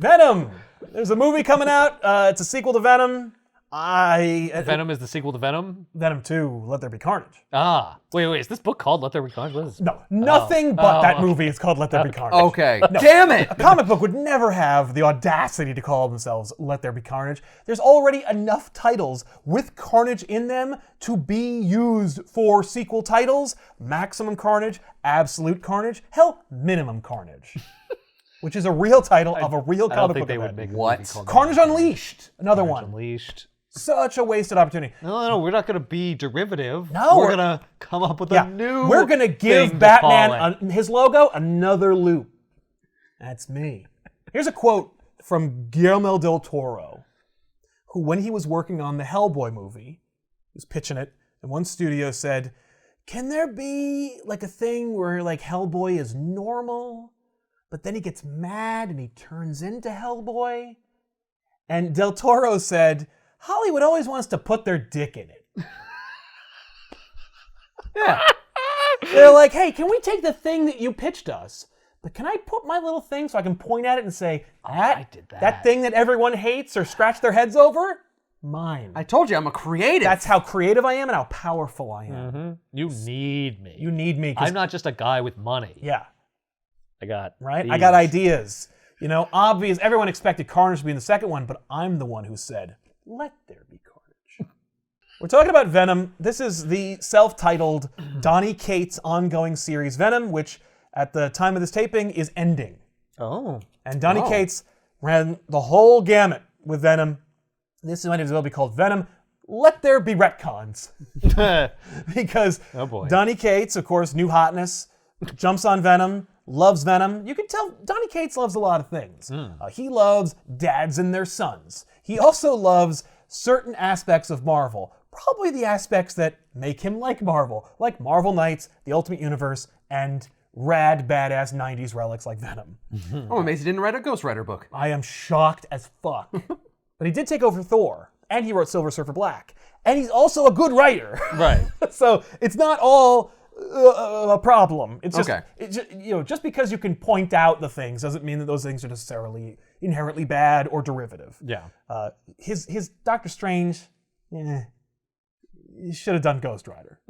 Venom. There's a movie coming out. It's a sequel to Venom. Venom is the sequel to Venom? Venom 2, Let There Be Carnage. Ah. Wait, is this book called Let There Be Carnage? What is this? No, nothing but that movie is called Let There Be Carnage. Okay. Damn it! A comic book would never have the audacity to call themselves Let There Be Carnage. There's already enough titles with Carnage in them to be used for sequel titles. Maximum Carnage, Absolute Carnage, hell, Minimum Carnage. Which is a real title of a real comic book. I don't think they would event. make a What? movie called Carnage Unleashed, another Carnage one. Unleashed. Such a wasted opportunity. No, we're not going to be derivative. No, we're going to come up with a new We're going to give thing Batman his logo another loop. That's me. Here's a quote from Guillermo del Toro, who, when he was working on the Hellboy movie, he was pitching it, and one studio said, can there be like a thing where like Hellboy is normal, but then he gets mad and he turns into Hellboy? And del Toro said, Hollywood always wants to put their dick in it. Yeah. They're like, hey, can we take the thing that you pitched us, but can I put my little thing so I can point at it and say, I did that. That thing that everyone hates or scratch their heads over? Mine. I told you I'm a creative. That's how creative I am and how powerful I am. Mm-hmm. You need me. You need me. I'm not just a guy with money. Yeah. I got Right? these. I got ideas. You know, obvious. Everyone expected Carnage to be in the second one, but I'm the one who said, let there be Carnage. We're talking about Venom. This is the self-titled Donny Cates ongoing series Venom, which at the time of this taping is ending. Oh. And Donny Cates ran the whole gamut with Venom. This might as well be called Venom. Let there be retcons. Because Oh boy. Donny Cates, of course, new hotness, jumps on Venom, loves Venom. You can tell Donny Cates loves a lot of things. He loves dads and their sons. He also loves certain aspects of Marvel. Probably the aspects that make him like Marvel Marvel Knights, the Ultimate Universe, and rad, badass 90s relics like Venom. I'm amazed he didn't write a Ghost Rider book. I am shocked as fuck. But he did take over Thor, and he wrote Silver Surfer Black. And he's also a good writer. Right. So it's not all a problem. It's just, Okay. Just because you can point out the things doesn't mean that those things are necessarily inherently bad or derivative. Yeah. His Doctor Strange, he should have done Ghost Rider.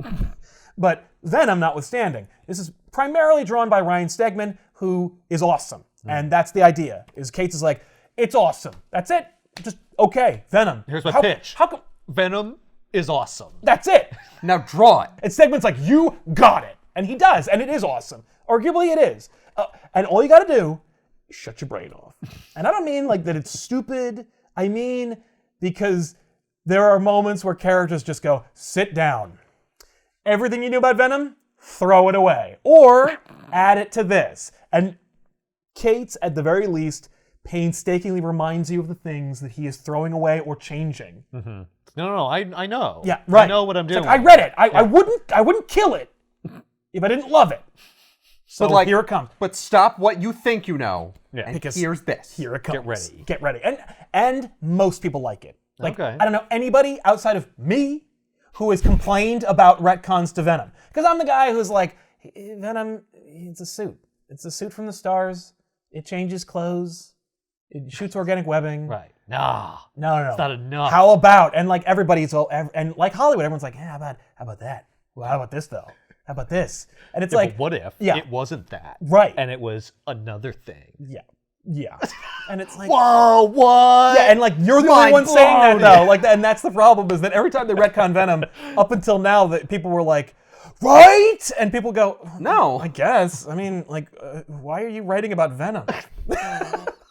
But Venom notwithstanding, this is primarily drawn by Ryan Stegman, who is awesome. And that's the idea, is Cates is like, it's awesome. That's it. Just, okay, Venom. Here's my pitch. How come? Venom is awesome. That's it. Now draw it. And Stegman's like, you got it. And he does, and it is awesome. Arguably it is. And all you gotta do is shut your brain off. And I don't mean like that it's stupid. I mean because there are moments where characters just go, sit down. Everything you knew about Venom, throw it away. Or add it to this. And Cates, at the very least, painstakingly reminds you of the things that he is throwing away or changing. Mm-hmm. No, I know. Yeah, right. I know what I'm doing. It's like, I read it. I wouldn't kill it if I didn't love it. So here it comes. But stop what you think you know. Yeah. And Because here's this. Here it comes. Get ready. Get ready. And most people like it. Like, Okay. I don't know anybody outside of me who has complained about retcons to Venom. Because I'm the guy who's like, Venom, it's a suit. It's a suit from the stars. It changes clothes. It shoots organic webbing. Right. No. No. It's not enough. How about? And like everybody's all, and like Hollywood, everyone's like, how about that? Well, how about this though? How about this? And it's Yeah, like, but what if yeah. it wasn't that? Right. And it was another thing. Yeah. And it's like, Whoa, what? yeah, and like you're the only one saying that though. Like, and that's the problem is that every time they retcon Venom, up until now, that people were like, right? And people go, No. I guess. I mean, like, why are you writing about Venom?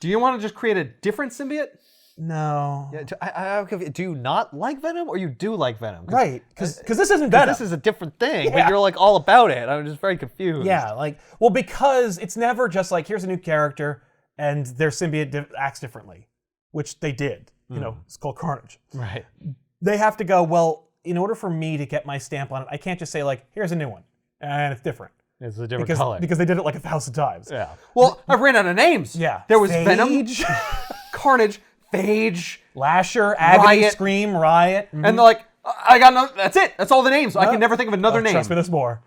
Do you want to just create a different symbiote? No. Yeah, do you not like Venom or you do like Venom? Right. Because this isn't Venom. This is a different thing, Yeah. but you're like all about it. I'm just very confused. Yeah, like, well, because it's never just like, here's a new character and their symbiote acts differently, which they did. You know, it's called Carnage. Right. They have to go, well, in order for me to get my stamp on it, I can't just say like, here's a new one and it's different. It's a different color. Because they did it like 1,000 times. Yeah. Well, I ran out of names. Yeah. There was Phage. Venom, Carnage, Phage, Lasher, Agony, Riot. Scream, Riot. and they're like, I got no. That's it. That's all the names. I can never think of another name. Trust me, there's more.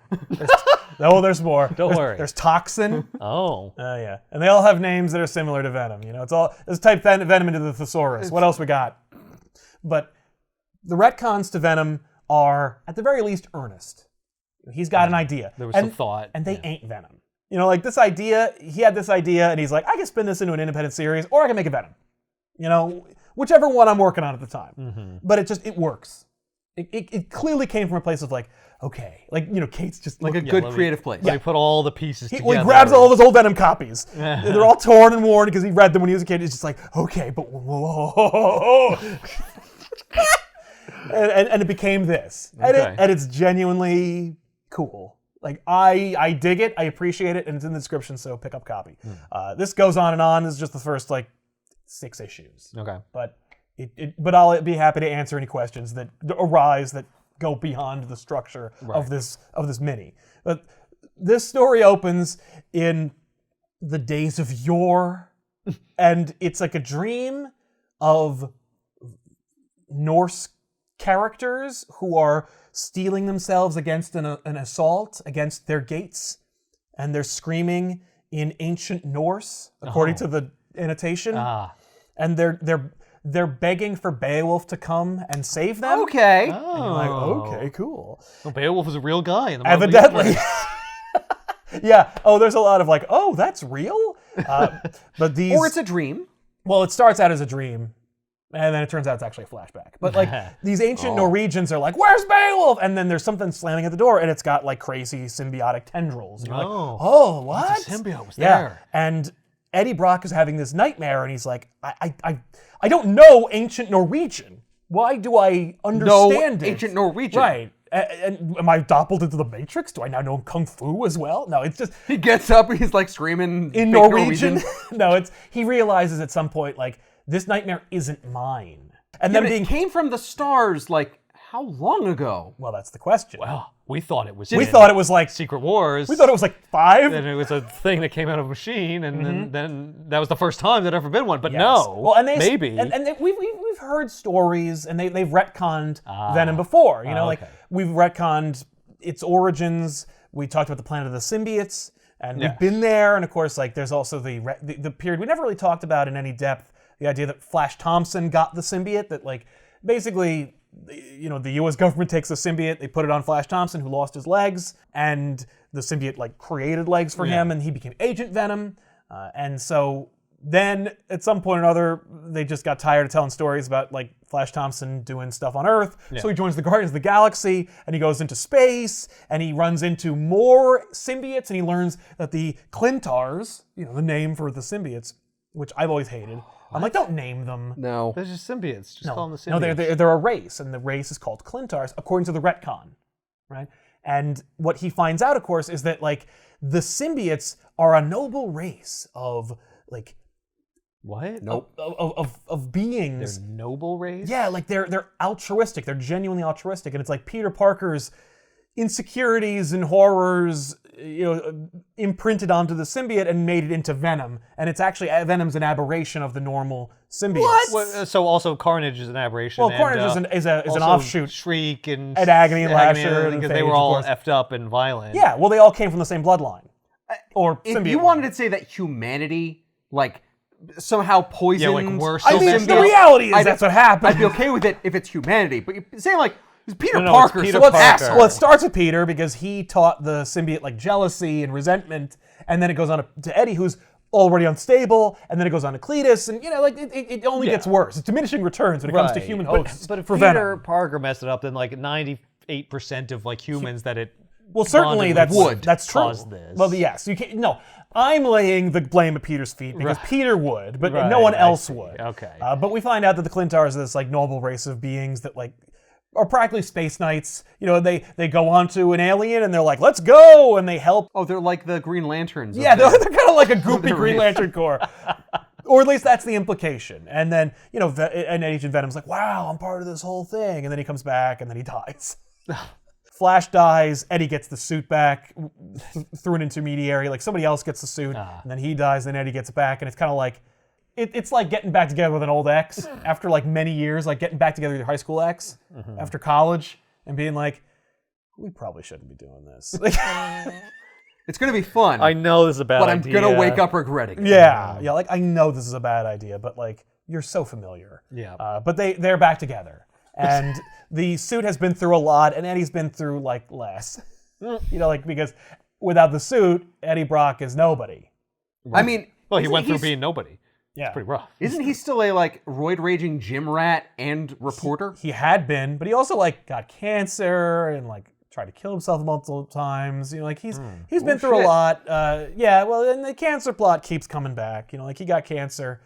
No, there's more. Don't worry. There's Toxin. Oh. Yeah. And they all have names that are similar to Venom. You know, let's type Venom into the thesaurus. What else we got? But the retcons to Venom are, at the very least, earnest. He's got an idea. There was some thought. And they ain't Venom. You know, like this idea, he had this idea, and he's like, I can spin this into an independent series, or I can make a Venom. You know, whichever one I'm working on at the time. But it works. It clearly came from a place of like, okay, like, you know, Kate's just Like a good creative place. Let me put all the pieces together. He grabs all of his old Venom copies. They're all torn and worn because he read them when he was a kid. He's just like, okay, but whoa. and it became this. Okay. And it's genuinely cool. Like, I dig it, I appreciate it, and it's in the description, so pick up copy. This goes on and on. This is just the first, like, 6 issues. Okay. But but I'll be happy to answer any questions that arise that go beyond the structure of this mini. But this story opens in the days of yore, and it's like a dream of Norse characters who are steeling themselves against an assault against their gates, and they're screaming in ancient Norse, according to the annotation. And they're begging for Beowulf to come and save them. Okay. And you're like, okay, cool. Well, Beowulf is a real guy. In the Evidently. Yeah. Oh, there's a lot of like, oh, that's real? But these... Or it's a dream. Well, it starts out as a dream, and then it turns out it's actually a flashback. But like, these ancient Norwegians are like, where's Beowulf? And then there's something slamming at the door, and it's got like crazy symbiotic tendrils. And you're like, oh, what? The symbiote was Yeah. there. And Eddie Brock is having this nightmare, and he's like, I don't know ancient Norwegian. Why do I understand it? Ancient Norwegian. Right. And am I doppeled into the Matrix? Do I now know Kung Fu as well? No, it's just... He gets up, he's like screaming in fake Norwegian. No, he realizes at some point, like, this nightmare isn't mine. And Yeah, then but it came from the stars, like, how long ago? Well, that's the question. Well, we thought it was. We thought it was like... Secret Wars. We thought it was like 5. And it was a thing that came out of a machine, and then that was the first time there'd ever been one. But Yes. no, Well, and maybe. We've heard stories, and they've retconned Venom before. You know, like, we've retconned its origins. We talked about the planet of the symbiotes, and we've been there. And of course, like, there's also the period we never really talked about in any depth. The idea that Flash Thompson got the symbiote, that like basically, you know, the U.S. government takes the symbiote, they put it on Flash Thompson, who lost his legs, and the symbiote like created legs for him, and he became Agent Venom. And so then at some point or another, they just got tired of telling stories about like Flash Thompson doing stuff on Earth. So he joins the Guardians of the Galaxy, and he goes into space, and he runs into more symbiotes, and he learns that the Clintars, you know, the name for the symbiotes, which I've always hated. I'm like, don't name them. No. They're just symbiotes. Just call them the No, symbiotes. they're a race, and the race is called Clintars, according to the retcon, right? And what he finds out, of course, is that like the symbiotes are a noble race of like What? of beings. They're noble race? Yeah, like they're altruistic. They're genuinely altruistic, and it's like Peter Parker's insecurities and horrors, you know, imprinted onto the symbiote and made it into Venom. And it's actually, Venom's an aberration of the normal symbiotes. Well, so also Carnage is an aberration. Well, and, Carnage is an also offshoot. Shriek and Agony and Lasher and because Phage, they were of all course. effed up and violent. Yeah, well, they all came from the same bloodline. Or If symbiote you line. wanted to say that humanity, like, somehow poisoned... like, we're I so mean, symbiotes. the reality is that's what happened. I'd be okay with it if it's humanity, but you're saying, like, it's Peter No, it's Parker, Peter so Parker. let's ask. Well, it starts with Peter because he taught the symbiote like jealousy and resentment, and then it goes on to Eddie, who's already unstable, and then it goes on to Cletus, and you know, like it only gets worse. It's diminishing returns when it comes to Right. human hosts. But if for Peter Venom. Parker messed it up, then like 98% of like humans that it Well, certainly bonded with that's true. caused this. Well, yes, you can't. No, I'm laying the blame at Peter's feet because Peter would, but Right, no one I else see. would. Okay. But we find out that the Clintars are this like noble race of beings that like are practically space knights. You know, they go onto an alien and they're like, let's go, and they help. Oh, they're like the Green Lanterns. Yeah, they're kind of like a goopy They're Green really- Lantern Corps. Or at least that's the implication. And then, you know, and Agent Venom's like, wow, I'm part of this whole thing. And then he comes back and then he dies. Flash dies, Eddie gets the suit back through an intermediary. Like somebody else gets the suit, and then he dies, then Eddie gets it back. And it's kind of like, it's like getting back together with an old ex after like many years, like getting back together with your high school ex after college and being like, we probably shouldn't be doing this. Like, It's going to be fun. I know this is a bad but idea. I'm going to wake up regretting it. Yeah, like I know this is a bad idea, but like you're so familiar. Yeah. But they're back together, and the suit has been through a lot, and Eddie's been through like less. Like because without the suit, Eddie Brock is nobody. I mean, Well, he went through being nobody. Yeah, Pretty rough. Isn't he still a like roid raging gym rat and reporter? he had been, but he also like got cancer and like tried to kill himself multiple times. Like he's been through a lot. Yeah, well, and the cancer plot keeps coming back. Like he got cancer.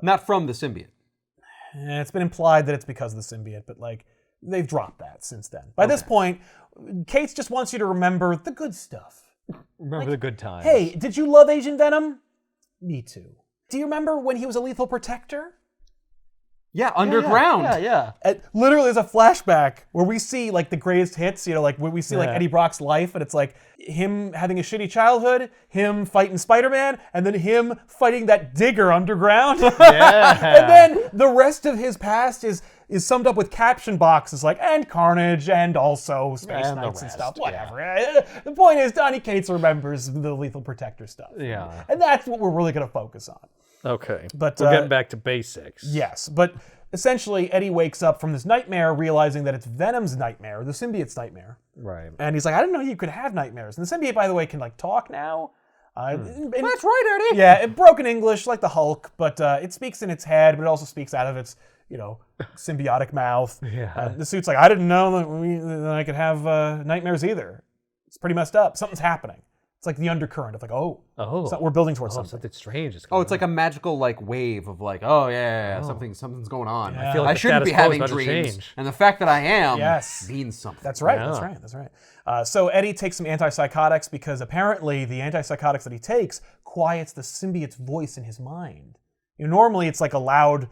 Not from the symbiote. And it's been implied that it's because of the symbiote, but like they've dropped that since then. By this point, Cates just wants you to remember the good stuff. Remember the good times. Hey, did you love Agent Venom? Me too. Do you remember when he was a lethal protector? Yeah, underground. Yeah. Literally, there's a flashback where we see like the greatest hits. Like where we see like Eddie Brock's life, and it's like him having a shitty childhood, him fighting Spider-Man, and then him fighting that digger underground. Yeah. And then the rest of his past is summed up with caption boxes like "and Carnage" and also Space And the Knights and rest, stuff. Whatever. The point is, Donny Cates remembers the lethal protector stuff. Yeah. And that's what we're really going to focus on. Okay. But, we're getting back to basics. Yes, but essentially Eddie wakes up from this nightmare realizing that it's Venom's nightmare, the symbiote's nightmare. Right. And he's like, I didn't know you could have nightmares. And the symbiote, by the way, can like talk now. That's right, Eddie. Yeah, in broken English, like the Hulk, but it speaks in its head, but it also speaks out of its, symbiotic mouth. Yeah. The suit's like, I didn't know that I could have nightmares either. It's pretty messed up. Something's happening. It's like the undercurrent of like, we're building towards something. Something strange is Oh, going it's like a magical like wave of like, something's going on. Yeah. I feel like I the shouldn't be status quo is having about to dreams, change. and the fact that I am Yes. means something. That's right. Yeah. That's right. So Eddie takes some antipsychotics because apparently the antipsychotics that he takes quiets the symbiote's voice in his mind. Normally it's like a loud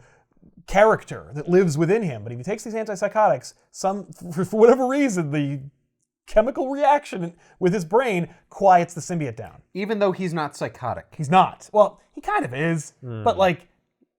character that lives within him, but if he takes these antipsychotics, for whatever reason, the chemical reaction with his brain quiets the symbiote down. Even though he's not psychotic. He's not. Well, he kind of is, but like,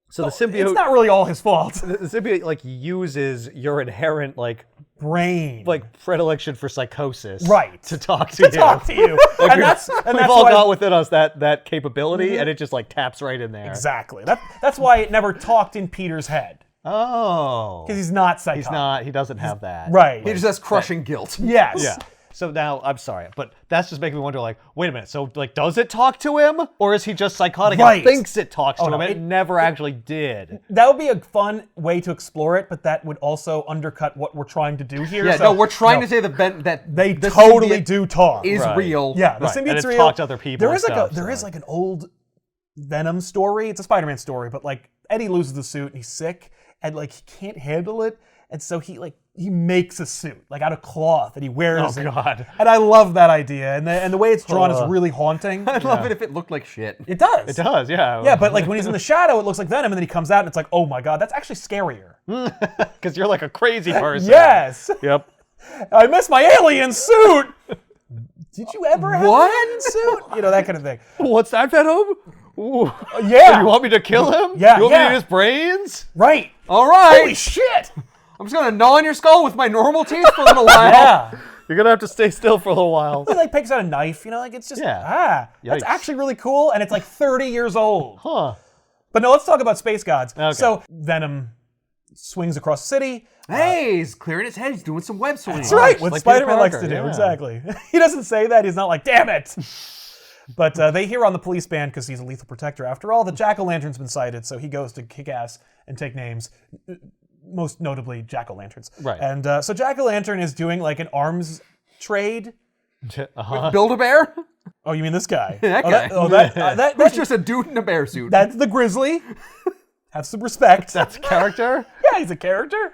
So the symbiote, it's not really all his fault. the symbiote like uses your inherent like Brain. predilection for psychosis, Right. to talk to you. Talk to you. Like, and that's we've why all got within us that capability, and it just like taps right in there. Exactly. That's why it never talked in Peter's head. Oh. Because he's not psychotic. He's not. He doesn't have that. Right. He just has crushing guilt. Yes. Yeah. So now, I'm sorry, but that's just making me wonder, like, wait a minute, so, like, does it talk to him? Or is he just psychotic Right. and thinks it talks to no, him and it never actually did? That would be a fun way to explore it, but that would also undercut what we're trying to do here. Yeah, So, no, we're trying to say that they the totally symbiote do talk. is Right. real. Yeah, the Right. And symbiote's it's real. talked to other people There and is like stuff, there so, is like an old Venom story. It's a Spider-Man story, but like Eddie loses the suit and he's sick and like he can't handle it, and so he makes a suit like out of cloth and he wears it. Oh, God. And I love that idea, and the way it's drawn is really haunting. I'd love it if it looked like shit. It does. It does, yeah. Yeah, but like when he's in the shadow, it looks like Venom, and then he comes out, and it's like, oh my God, that's actually scarier. Because you're like a crazy person. Yes, Yep. I miss my alien suit. Did you ever have What? an alien suit? That kind of thing. What's that, Venom? Ooh. Yeah. You want me to kill him? Yeah, You want me yeah. to eat his brains? Right. All right. Holy shit. I'm just gonna gnaw on your skull with my normal teeth for a little while. Yeah. You're going to have to stay still for a little while. He like picks out a knife, like it's just Yeah. that's Yikes. actually really cool, and it's like 30 years old. Huh. But no, let's talk about space gods. Okay. So Venom swings across the city. Hey, he's clearing his head. He's doing some web swinging. That's right, just what like Peter Spider-Man likes to Parker, do, yeah. exactly. He doesn't say that, he's not like, damn it! But they hear on the police band, because he's a lethal protector after all, the Jack-o'-lantern's been sighted, so he goes to kick ass and take names, most notably Jack-o'-lanterns. Right. And so Jack-o'-lantern is doing like an arms trade. Build-A-Bear? Oh, you mean this guy? That guy. That Who's just a dude in a bear suit. that's the Grizzly. Have some respect. That's a character? Yeah, he's a character.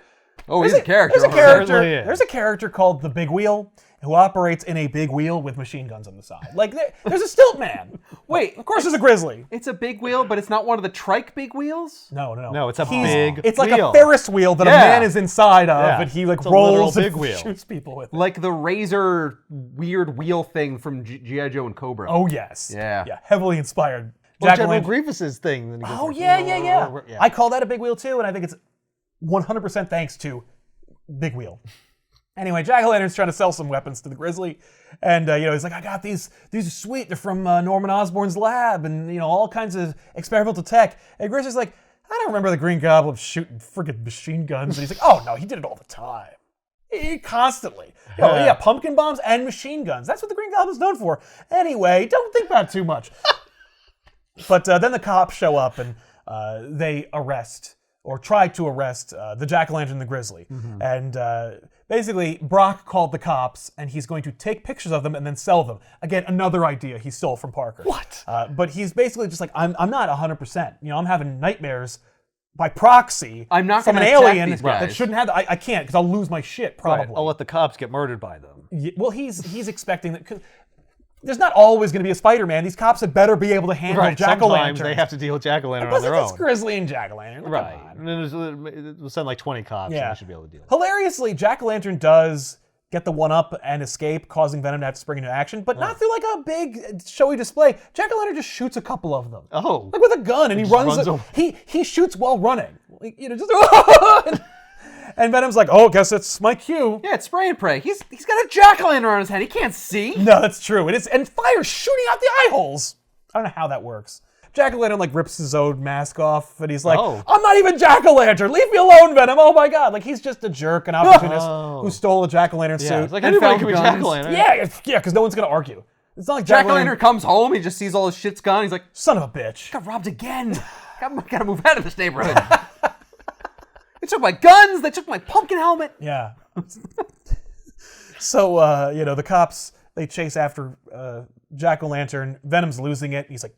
Oh, he's a character. There's a character. Certainly is. There's a character called the Big Wheel who operates in a big wheel with machine guns on the side. Like there's a stilt man. Wait, Of course, there's a Grizzly. it's a big wheel, but it's not one of the trike big wheels? No. No, it's a big It's like wheel. a Ferris wheel that a Yeah. man is inside of, Yeah. and he like It's a literal rolls and big wheel. shoots people with it. Like the razor weird wheel thing from G.I. Joe and Cobra. Oh yes. Yeah. Yeah. Heavily inspired. Well, General Jack-o'-lantern. Grievous's thing. Then he goes Oh like, yeah. I call that a big wheel too, and I think it's 100% thanks to Big Wheel. Anyway, Jack-o'-lantern's trying to sell some weapons to the Grizzly, and he's like, I got these are sweet. They're from Norman Osborn's lab, and all kinds of experimental tech. And Grizzly's like, I don't remember the Green Goblin shooting friggin' machine guns. And he's like, oh no, he did it all the time. Constantly. Pumpkin bombs and machine guns. That's what the Green Goblin's known for. Anyway, don't think about it too much. But then the cops show up and they arrest, or try to arrest, the Jack-o'-lantern and the Grizzly. Mm-hmm. And basically, Brock called the cops, and he's going to take pictures of them and then sell them. Again, another idea he stole from Parker. What? But he's basically just like, I'm not 100%. I'm having nightmares by proxy I'm not from an gonna attack alien these that guys. shouldn't have. I can't, because I'll lose my shit probably. Right. I'll let the cops get murdered by them. Well, he's expecting that. 'Cause there's not always going to be a Spider-Man. These cops had better be able to handle Right. Jack-o'-lantern. Sometimes they have to deal with Jack-o'-lantern on Plus, their it's own. Grizzly and Jack-o'-lantern. Come Right. on. And then we'll send like 20 cops and they should be able to deal with it. Hilariously, Jack-o'-lantern does get the one-up and escape, causing Venom to have to spring into action, but not through like a big showy display. Jack-o'-lantern just shoots a couple of them. Oh. Like with a gun, and he runs away. he shoots while running. Like, just and Venom's like, oh, guess it's my cue. Yeah, it's spray and pray. He's got a jack-o'-lantern on his head. He can't see. No, that's true. It is, and fire shooting out the eye holes. I don't know how that works. Jack-o'-lantern like rips his own mask off, and he's like, I'm not even Jack-o'-lantern. Leave me alone, Venom. Oh my god. Like, he's just a jerk, an opportunist who stole a Jack-o'-lantern suit. It's like And anybody found can be guns. Jack-o'-lantern. Yeah, because no one's gonna argue. It's not like Jack-o'-lantern comes home. He just sees all his shit's gone. He's like, son of a bitch. got robbed again. Gotta move out of this neighborhood. They took my guns. They took my pumpkin helmet. Yeah. So, the cops, they chase after Jack-o'-lantern. Venom's losing it. He's like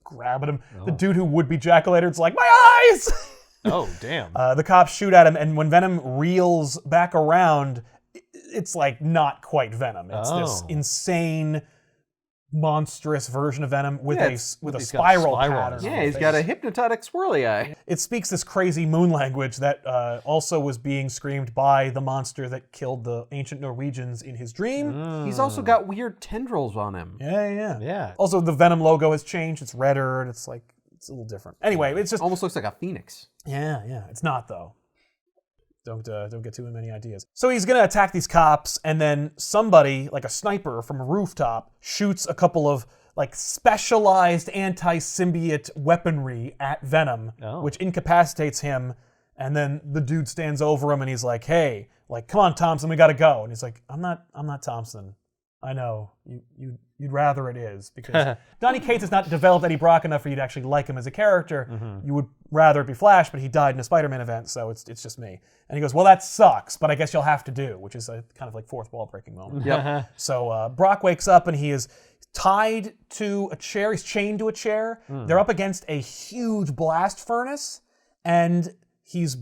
grabbing him. The dude who would be Jack-o'-lantern's like, my eyes! Oh, damn. The cops shoot at him, and when Venom reels back around, it's like not quite Venom. It's this insane, monstrous version of Venom with a he's got a spiral spiral on pattern. his on Yeah, his he's got a face. hypnotic swirly eye. It speaks this crazy moon language that also was being screamed by the monster that killed the ancient Norwegians in his dream. He's also got weird tendrils on him. Yeah. Also, the Venom logo has changed. It's redder, and it's a little different. Anyway, it's just Almost looks like a phoenix. yeah. It's not though. Don't get too many ideas. So he's gonna attack these cops, and then somebody, like a sniper from a rooftop, shoots a couple of like specialized anti-symbiote weaponry at Venom, which incapacitates him. And then the dude stands over him, and he's like, "Hey, like, come on, Thompson, we gotta go." And he's like, "I'm not Thompson. I know you'd rather it is, because Donny Cates has not developed Eddie Brock enough for you to actually like him as a character. You would rather it be Flash, but he died in a Spider-Man event, so it's just me." And he goes, "Well, that sucks, but I guess you'll have to do," which is a kind of like fourth wall breaking moment. Yep. So Brock wakes up, and he is tied to a chair. He's chained to a chair. They're up against a huge blast furnace, and he's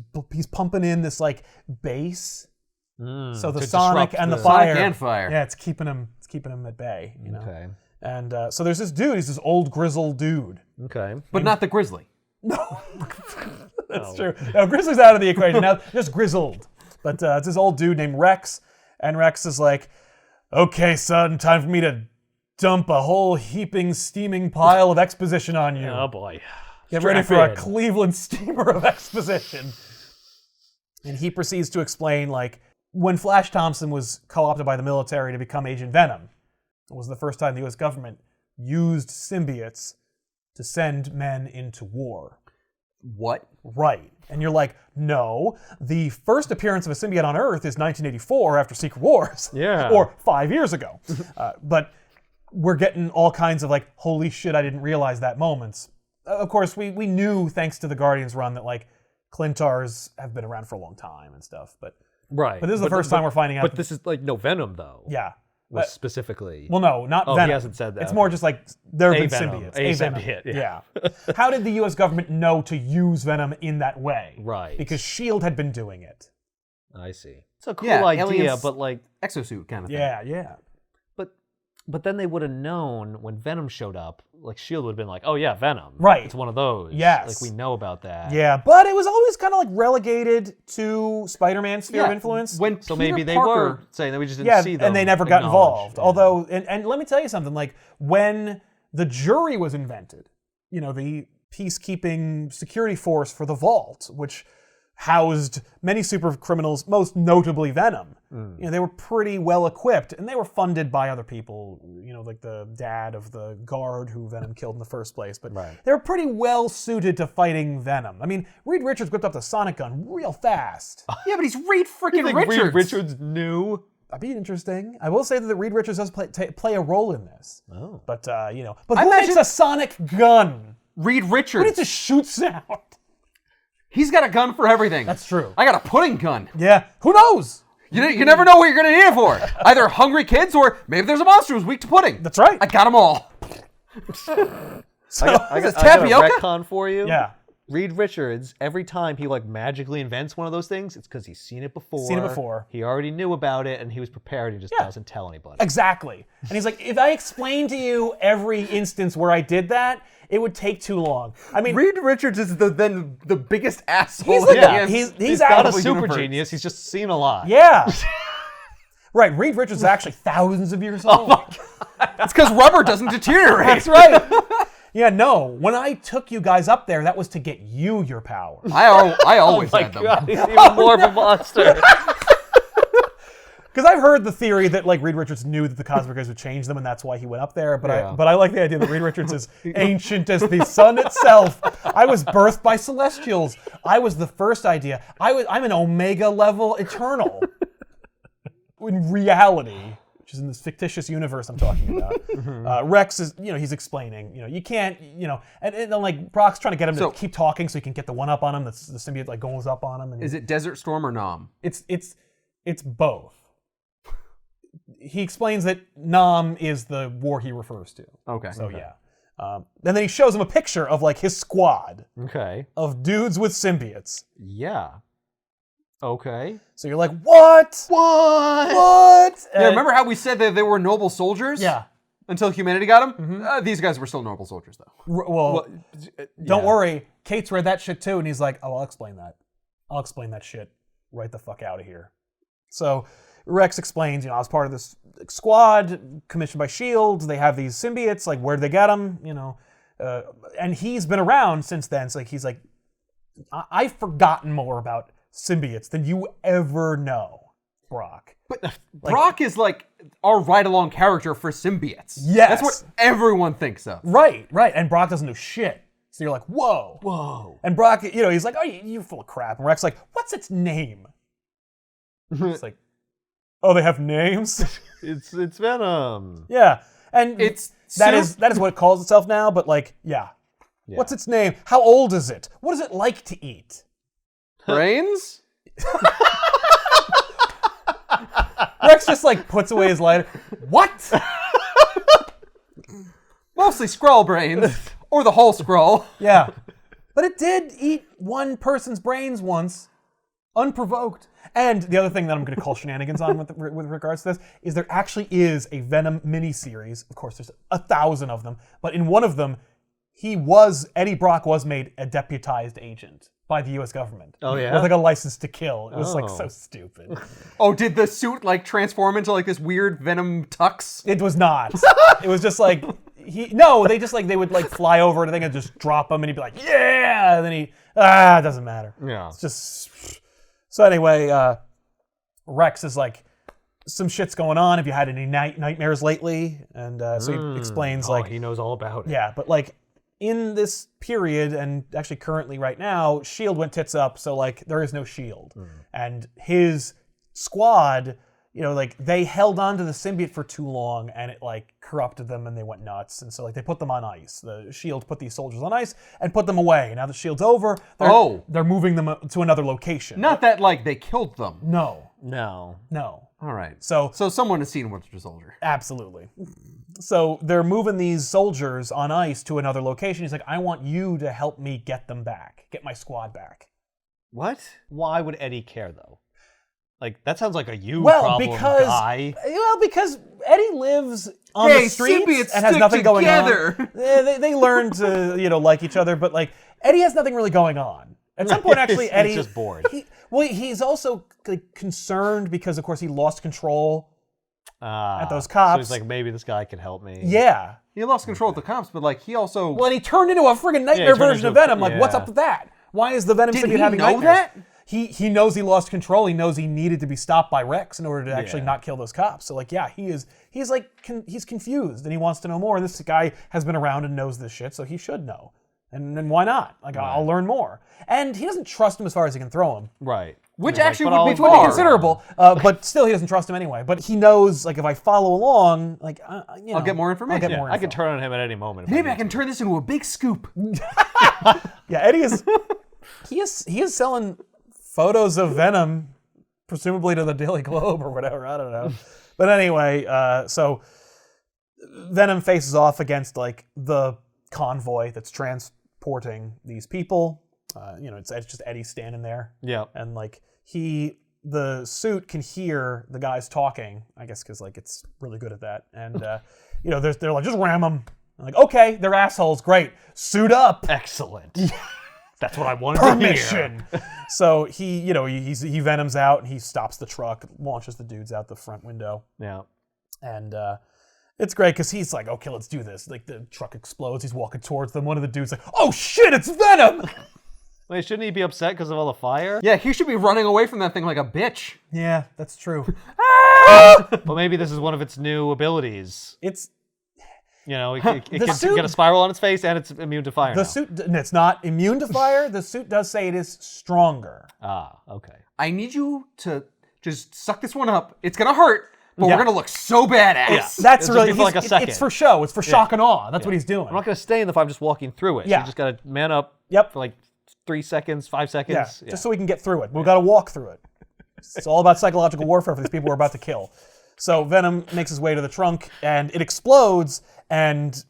pumping in this like bass. So the to sonic disrupt and the the- fire. Sonic and fire. Yeah, it's keeping him at bay. Okay. And so there's this dude. He's this old grizzled dude. Okay. But not the grizzly. That's true. No, Grizzly's out of the equation now. Just grizzled. But it's this old dude named Rex, and Rex is like, "Okay, son, time for me to dump a whole heaping, steaming pile of exposition on you. Oh boy. Get ready for Strap a in. Cleveland steamer of exposition." And he proceeds to explain, like, when Flash Thompson was co-opted by the military to become Agent Venom, it was the first time the U.S. government used symbiotes to send men into war. What? Right. And you're like, no, the first appearance of a symbiote on Earth is 1984 after Secret Wars. Yeah. Or 5 years ago. But we're getting all kinds of like, holy shit, I didn't realize that moments. Of course, we knew, thanks to the Guardians run, that like Clintars have been around for a long time and stuff. But Right. this is the first time we're finding out. But this is like no Venom though. Yeah. Was specifically. Well, no, not Oh, he Venom. hasn't said that. It's more just like there have A been Venom. symbiotes. A Venom. symbiote, Yeah. How did the U.S. government know to use Venom in that way? Right. Because S.H.I.E.L.D. had been doing it. I see. It's a cool Yeah, idea, aliens- but like, Exosuit kind of thing. Yeah. but then they would have known when Venom showed up. Like Shield would have been like, oh yeah, Venom. Right. It's one of those. Yes. Like we know about that. Yeah, but it was always kind of like relegated to Spider-Man's sphere of influence. When So Peter maybe they Parker, were saying that we just didn't see them. and they never got acknowledged. involved. Yeah. Although, and let me tell you something, like when the jury was invented, the peacekeeping security force for the Vault, which housed many super criminals, most notably Venom. They were pretty well equipped, and they were funded by other people, like the dad of the guard who Venom killed in the first place. But they were pretty well suited to fighting Venom. I mean, Reed Richards whipped up the sonic gun real fast. Yeah, but he's Reed freaking Richards. Reed Richards knew. That'd be interesting. I will say that Reed Richards does play a role in this. Oh. But, but who makes a sonic gun? Reed Richards. Who needs a shoot sound? He's got a gun for everything. That's true. I got a pudding gun. Yeah. Who knows? You never know what you're going to need it for. Either hungry kids or maybe there's a monster who's weak to pudding. That's right. I got them all. I got tapioca? a retcon for you. Yeah. Reed Richards, every time he magically invents one of those things, it's because he's seen it before. He already knew about it, and he was prepared. He just doesn't tell anybody. Exactly. And he's like, if I explained to you every instance where I did that, it would take too long. I mean, Reed Richards is the biggest asshole. He's like he's not a actually super genius. He's just seen a lot. Yeah. Right. Reed Richards is actually thousands of years old. Oh my God. It's because rubber doesn't deteriorate. That's right. Yeah, no. When I took you guys up there, that was to get you your powers. I always had them. God, he's even more of a monster. Because I've heard the theory that Reed Richards knew that the Cosmic Rays would change them, and that's why he went up there. But I like the idea that Reed Richards is ancient as the sun itself. I was birthed by Celestials. I was the first idea. I'm an Omega level Eternal. In reality, which is in this fictitious universe I'm talking about. Rex is, he's explaining, you can't, and then Brock's trying to get him to keep talking so he can get the one up on him. The symbiote goes up on him. And is it Desert Storm or Nom? It's both. He explains that Nam is the war he refers to. Okay. So yeah. And then he shows him a picture of his squad. Okay. Of dudes with symbiotes. Yeah. Okay. So you're like, what? What? Yeah, remember how we said that they were noble soldiers? Yeah. Until humanity got them? These guys were still noble soldiers, though. Don't worry. Kate's read that shit too, and he's like, oh, I'll explain that. I'll explain that shit right the fuck out of here. So Rex explains, I was part of this squad commissioned by S.H.I.E.L.D. They have these symbiotes, where'd they get them? And he's been around since then. So he's like, I've forgotten more about symbiotes than you ever know, Brock. But Brock is our ride-along character for symbiotes. Yes. That's what everyone thinks of. Right. And Brock doesn't know shit. So you're like, whoa. And Brock, he's like, oh, you're full of crap. And Rex like, what's its name? It's like, oh, they have names? It's Venom. Yeah. And that is what it calls itself now, but yeah. What's its name? How old is it? What does it like to eat? Brains? Rex just puts away his lighter. What? Mostly Skrull brains. Or the whole Skrull. Yeah. But it did eat one person's brains once, unprovoked. And the other thing that I'm going to call shenanigans on with regards to this is there actually is a Venom miniseries. Of course, there's 1,000 of them. But in one of them, Eddie Brock was made a deputized agent by the U.S. government. Oh, yeah? With a license to kill. It was so stupid. Oh, did the suit transform into this weird Venom tux? It was not. It was just they would fly over the thing and just drop him and he'd be like, yeah! And then it doesn't matter. Yeah. It's just... So anyway, Rex is some shit's going on. Have you had any nightmares lately? And so he explains he knows all about it. Yeah, but in this period, and actually currently right now, S.H.I.E.L.D. went tits up, so there is no S.H.I.E.L.D. And his squad, they held on to the symbiote for too long, and it corrupted them, and they went nuts. And so they put them on ice. The S.H.I.E.L.D. put these soldiers on ice and put them away. Now the S.H.I.E.L.D.'s over. They're moving them to another location. Not that they killed them. No. All right. So someone has seen Winter Soldier. Absolutely. So they're moving these soldiers on ice to another location. He's like, I want you to help me get them back. Get my squad back. What? Why would Eddie care, though? That sounds like a problem, guy. Well, because Eddie lives on the streets and has nothing going on. They learn to, like each other, but Eddie has nothing really going on. At some point, actually, Eddie... He's just bored. He's also concerned because, of course, he lost control at those So cops. he's like, maybe this guy can help me. Yeah. He lost control of the cops, but he also... Well, and he turned into a friggin' nightmare version of Venom. What's up with that? Why is the Venom symbiote having nightmares? Did he know that? he knows he lost control. He knows he needed to be stopped by Rex in order to actually not kill those cops. So like, yeah, he's confused and he wants to know more. And this guy has been around and knows this shit, so he should know. And why not? Like, I'll learn more. And he doesn't trust him as far as he can throw him. Right. Which actually like, would be Would be considerable, but still he doesn't trust him anyway. But he knows, like, if I follow along, like, I'll get more information. I'll get more info. I can turn on him at any moment. Maybe I can turn this into a big scoop. Yeah, Eddie he is selling photos of Venom, presumably to the Daily Globe or whatever. I don't know. But anyway, so Venom faces off against like the convoy that's transporting these people. It's just Eddie standing there. Yeah. And like the suit can hear the guys talking, I guess, because like it's really good at that. And they're like, just ram them. I'm like, okay, they're assholes. Great, suit up. Excellent. That's what I wanted Permission. to hear. So he venoms out and he stops the truck, launches the dudes out the front window. Yeah. And it's great because he's like, okay, let's do this. Like the truck explodes. He's walking towards them. One of the dudes like, oh shit, it's Venom. Wait, shouldn't he be upset because of all the fire? Yeah, he should be running away from that thing like a bitch. Yeah, that's true. Well, maybe this is one of its new abilities. It's it can get a spiral on its face and it's immune to fire. It's not immune to fire. The suit does say it is stronger. Ah, okay. I need you to just suck this one up. It's gonna hurt, but we're gonna look so badass. That's It'll really just be for like a second. It's for show. It's for shock and awe. That's what he's doing. I'm not going to stay in the fight. I'm just walking through it. So Yeah. you just got to man up for like 3 seconds, 5 seconds. Just so we can get through it. We've got to walk through it. It's all about psychological warfare for these people we're about to kill. So Venom makes his way to the trunk, and it explodes, and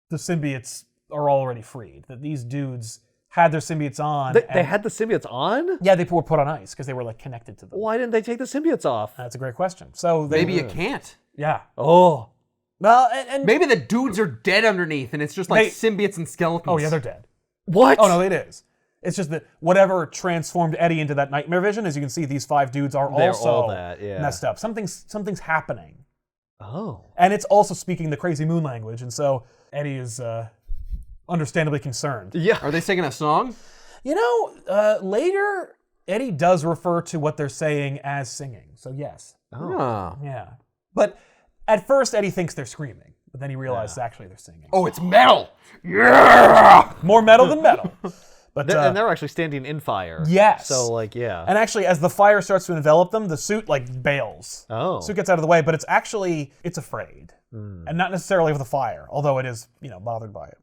the symbiotes are already freed. That these dudes had their symbiotes on. They had the symbiotes on? Yeah, they were put on ice because they were like connected to them. Why didn't they take the symbiotes off? That's a great question. So Maybe you can't. Yeah. Oh. Well, and Maybe the dudes are dead underneath, and it's just like symbiotes and skeletons. oh yeah, they're dead. What? Oh no, it is. It's just that whatever transformed Eddie into that nightmare vision, as you can see, these 5 dudes are They're also all that, yeah. messed up. Something's happening. Oh. And it's also speaking the crazy moon language, and so Eddie is understandably concerned. Yeah. Are they singing a song? Later, Eddie does refer to what they're saying as singing, so yes. Oh. Yeah. But at first, Eddie thinks they're screaming, but then he realizes actually they're singing. Oh, it's metal. Yeah. More metal than metal. But And they're actually standing in fire. Yes. So, like, yeah. And actually, as the fire starts to envelop them, the suit like bails. Oh. The suit gets out of the way, but it's afraid, and not necessarily of the fire, although it is bothered by it.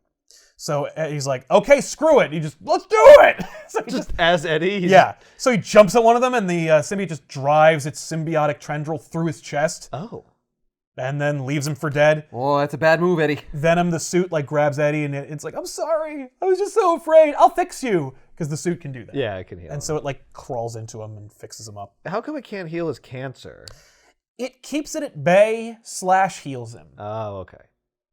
So he's like, okay, screw it. Let's do it. So he Just as Eddie? So he jumps at one of them, and the symbiote just drives its symbiotic tendril through his chest, Oh. and then leaves him for dead. Oh, that's a bad move, Eddie. Venom, the suit, like grabs Eddie, and it's like, I'm sorry. I was just so afraid. I'll fix you. Because the suit can do that. Yeah, it can heal. And so it like crawls into him and fixes him up. How come it can't heal his cancer? It keeps it at bay / heals him. Oh, okay.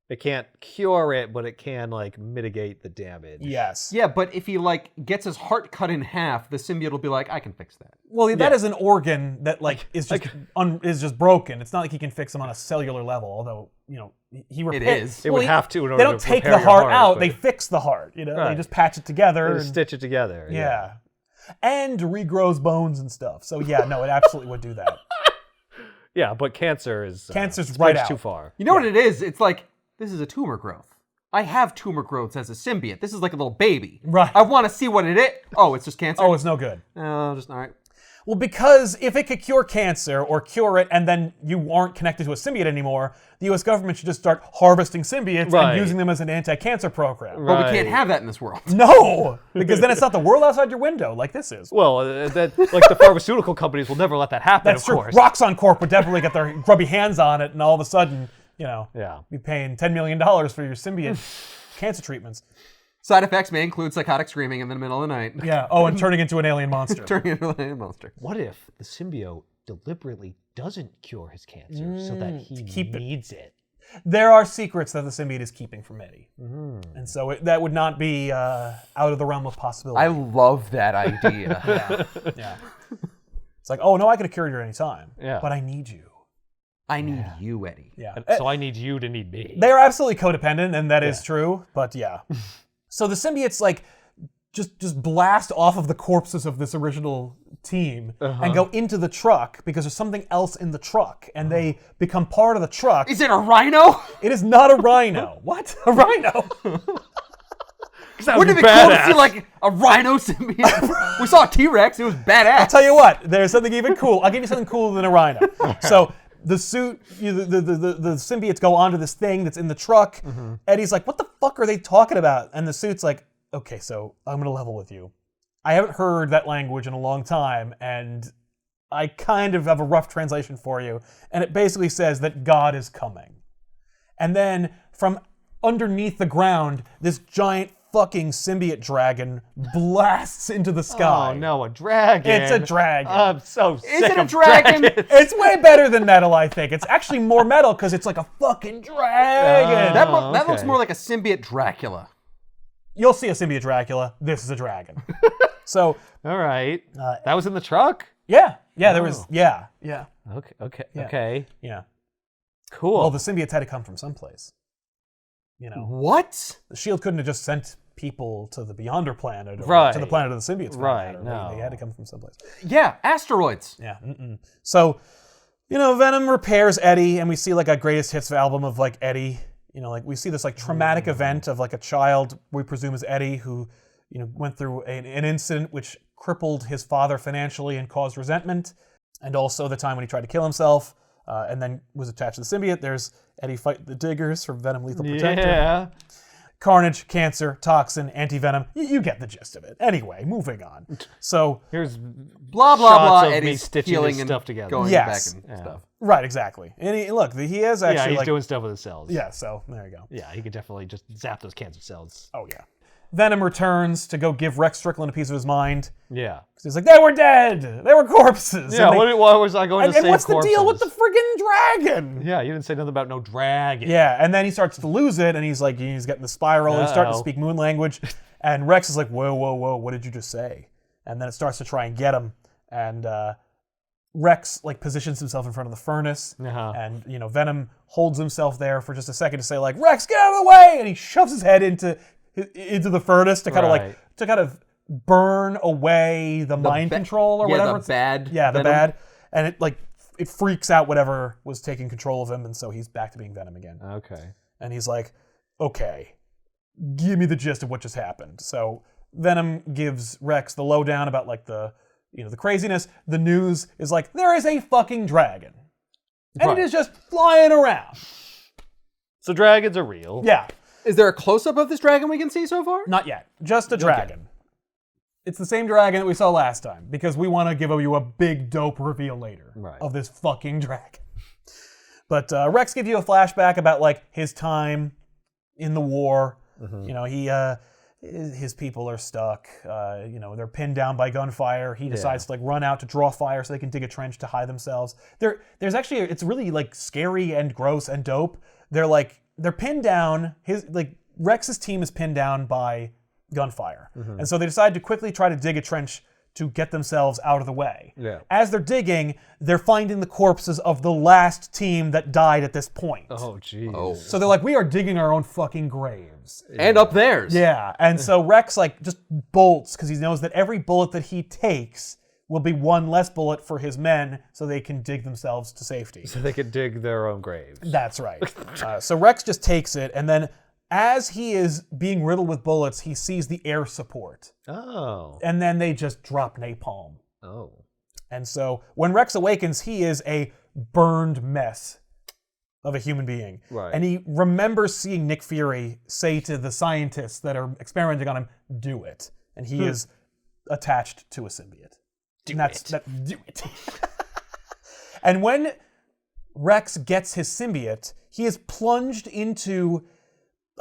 It can't cure it, but it can like mitigate the damage. Yes. Yeah, but if he like gets his heart cut in half, the symbiote will be like, I can fix that. Well, that is an organ that like is just broken. It's not like he can fix him on a cellular level, although he It is. It would have to in order They don't to take repair the your heart out; but- they fix the heart. They Right. just patch it together, They stitch it together. yeah, and regrows bones and stuff. So yeah, no, it absolutely would do that. Yeah, but cancer is Cancer's it's right bridged out. too far. You know what it is? It's like, this is a tumor growth. I have tumor growths as a symbiote. This is like a little baby. Right. I want to see what it is. Oh, it's just cancer? Oh, it's no good. Just all right. Well, because if it could cure cancer or cure it and then you aren't connected to a symbiote anymore, the U.S. government should just start harvesting symbiotes Right. and using them as an anti-cancer program. But we Right. can't have that in this world. No, because then it's not the world outside your window like this is. Well, like the pharmaceutical companies will never let that happen, That's of true. course. Roxxon Corp would definitely get their grubby hands on it, and all of a sudden, Yeah. be paying $10 million for your symbiote cancer treatments. Side effects may include psychotic screaming in the middle of the night. Yeah. Oh, and turning into an alien monster. Turning into a monster. What if the symbiote deliberately doesn't cure his cancer so that he needs it? There are secrets that the symbiote is keeping from Eddie, and so that would not be out of the realm of possibility. I love that idea. Yeah. It's like, oh no, I could have cured you at any time. Yeah. But I need you. I need you, Eddie. Yeah. So I need you to need me. They are absolutely codependent, and that is true. But yeah. So the symbiotes just blast off of the corpses of this original team and go into the truck because there's something else in the truck, and they become part of the truck. Is it a rhino? It is not a rhino. What? A rhino? Wouldn't it be cool to see like a rhino symbiote? We saw a T-Rex. It was badass. I'll tell you what. There's something even cool. I'll give you something cooler than a rhino. So the suit, the symbiotes go onto this thing that's in the truck. Eddie's like, "What the fuck are they talking about?" And the suit's like, "Okay, so I'm gonna level with you. I haven't heard that language in a long time, and I kind of have a rough translation for you. And it basically says that God is coming." And then from underneath the ground, this giant fucking symbiote dragon blasts into the sky. Oh no, a dragon. It's a dragon. I'm so sick Is it a of dragon? dragons. It's way better than metal, I think. It's actually more metal because it's like a fucking dragon. That looks okay. more like a symbiote Dracula. You'll see a symbiote Dracula. This is a dragon. So, All right. That was in the truck? yeah, there was, yeah. Okay. Cool. Well, the symbiotes had to come from someplace. You know, What? the Shield couldn't have just sent people to the Beyonder planet or Right. to the planet of the symbiotes. Right, They had to come from someplace. Yeah, asteroids. Yeah. So, Venom repairs Eddie, and we see like a greatest hits album of like Eddie. Like we see this like traumatic event of like a child we presume is Eddie who, went through an incident which crippled his father financially and caused resentment, and also the time when he tried to kill himself. And then was attached to the symbiote. There's Eddie fight the Diggers from Venom Lethal Protector. Yeah. Carnage, Cancer, Toxin, Anti-Venom. You get the gist of it. Anyway, moving on. So, Here's Blah, blah, shots blah. of me Eddie's stitching healing his and stuff together. going Yes. back and stuff. right, exactly. And he has actually Yeah, he's like... doing stuff with his cells. Yeah, so there you go. Yeah, he could definitely just zap those cancer cells. Oh, yeah. Venom returns to go give Rex Strickland a piece of his mind. Yeah. He's like, they were dead. They were corpses. Yeah, And why was I going to and save what's corpses? the deal with the friggin' dragon? Yeah, you didn't say nothing about no dragon. Yeah, and then he starts to lose it, and he's like, he's getting the spiral. He's starting to Uh-oh. speak moon language, and Rex is like, whoa, what did you just say? And then it starts to try and get him, and Rex like positions himself in front of the furnace, and Venom holds himself there for just a second to say like, Rex, get out of the way, and he shoves his head into the furnace to kind of burn away the mind control or whatever. The bad. Yeah, the Venom. bad, and it freaks out whatever was taking control of him, and so he's back to being Venom again. Okay. And he's like, okay, give me the gist of what just happened. So Venom gives Rex the lowdown about like the craziness. The news is like, there is a fucking dragon. And it is just flying around. So dragons are real. Yeah. Is there a close-up of this dragon we can see so far? Not yet. Just a dragon. It's the same dragon that we saw last time because we want to give you a big dope reveal later of this fucking dragon. But Rex gives you a flashback about like his time in the war. His people are stuck. They're pinned down by gunfire. He decides to like run out to draw fire so they can dig a trench to hide themselves. There's actually it's really like scary and gross and dope. They're pinned down. Rex's team is pinned down by gunfire, and so they decide to quickly try to dig a trench to get themselves out of the way. Yeah. As they're digging, they're finding the corpses of the last team that died at this point. Oh, geez. Oh. So they're like, we are digging our own fucking graves. And up theirs. Yeah, and so Rex like just bolts because he knows that every bullet that he takes will be one less bullet for his men so they can dig themselves to safety. So they could dig their own graves. That's right. So Rex just takes it, and then as he is being riddled with bullets, he sees the air support. Oh. And then they just drop napalm. Oh. And so when Rex awakens, he is a burned mess of a human being. Right. And he remembers seeing Nick Fury say to the scientists that are experimenting on him, do it. And he is attached to a symbiote. Do it. And when Rex gets his symbiote, he is plunged into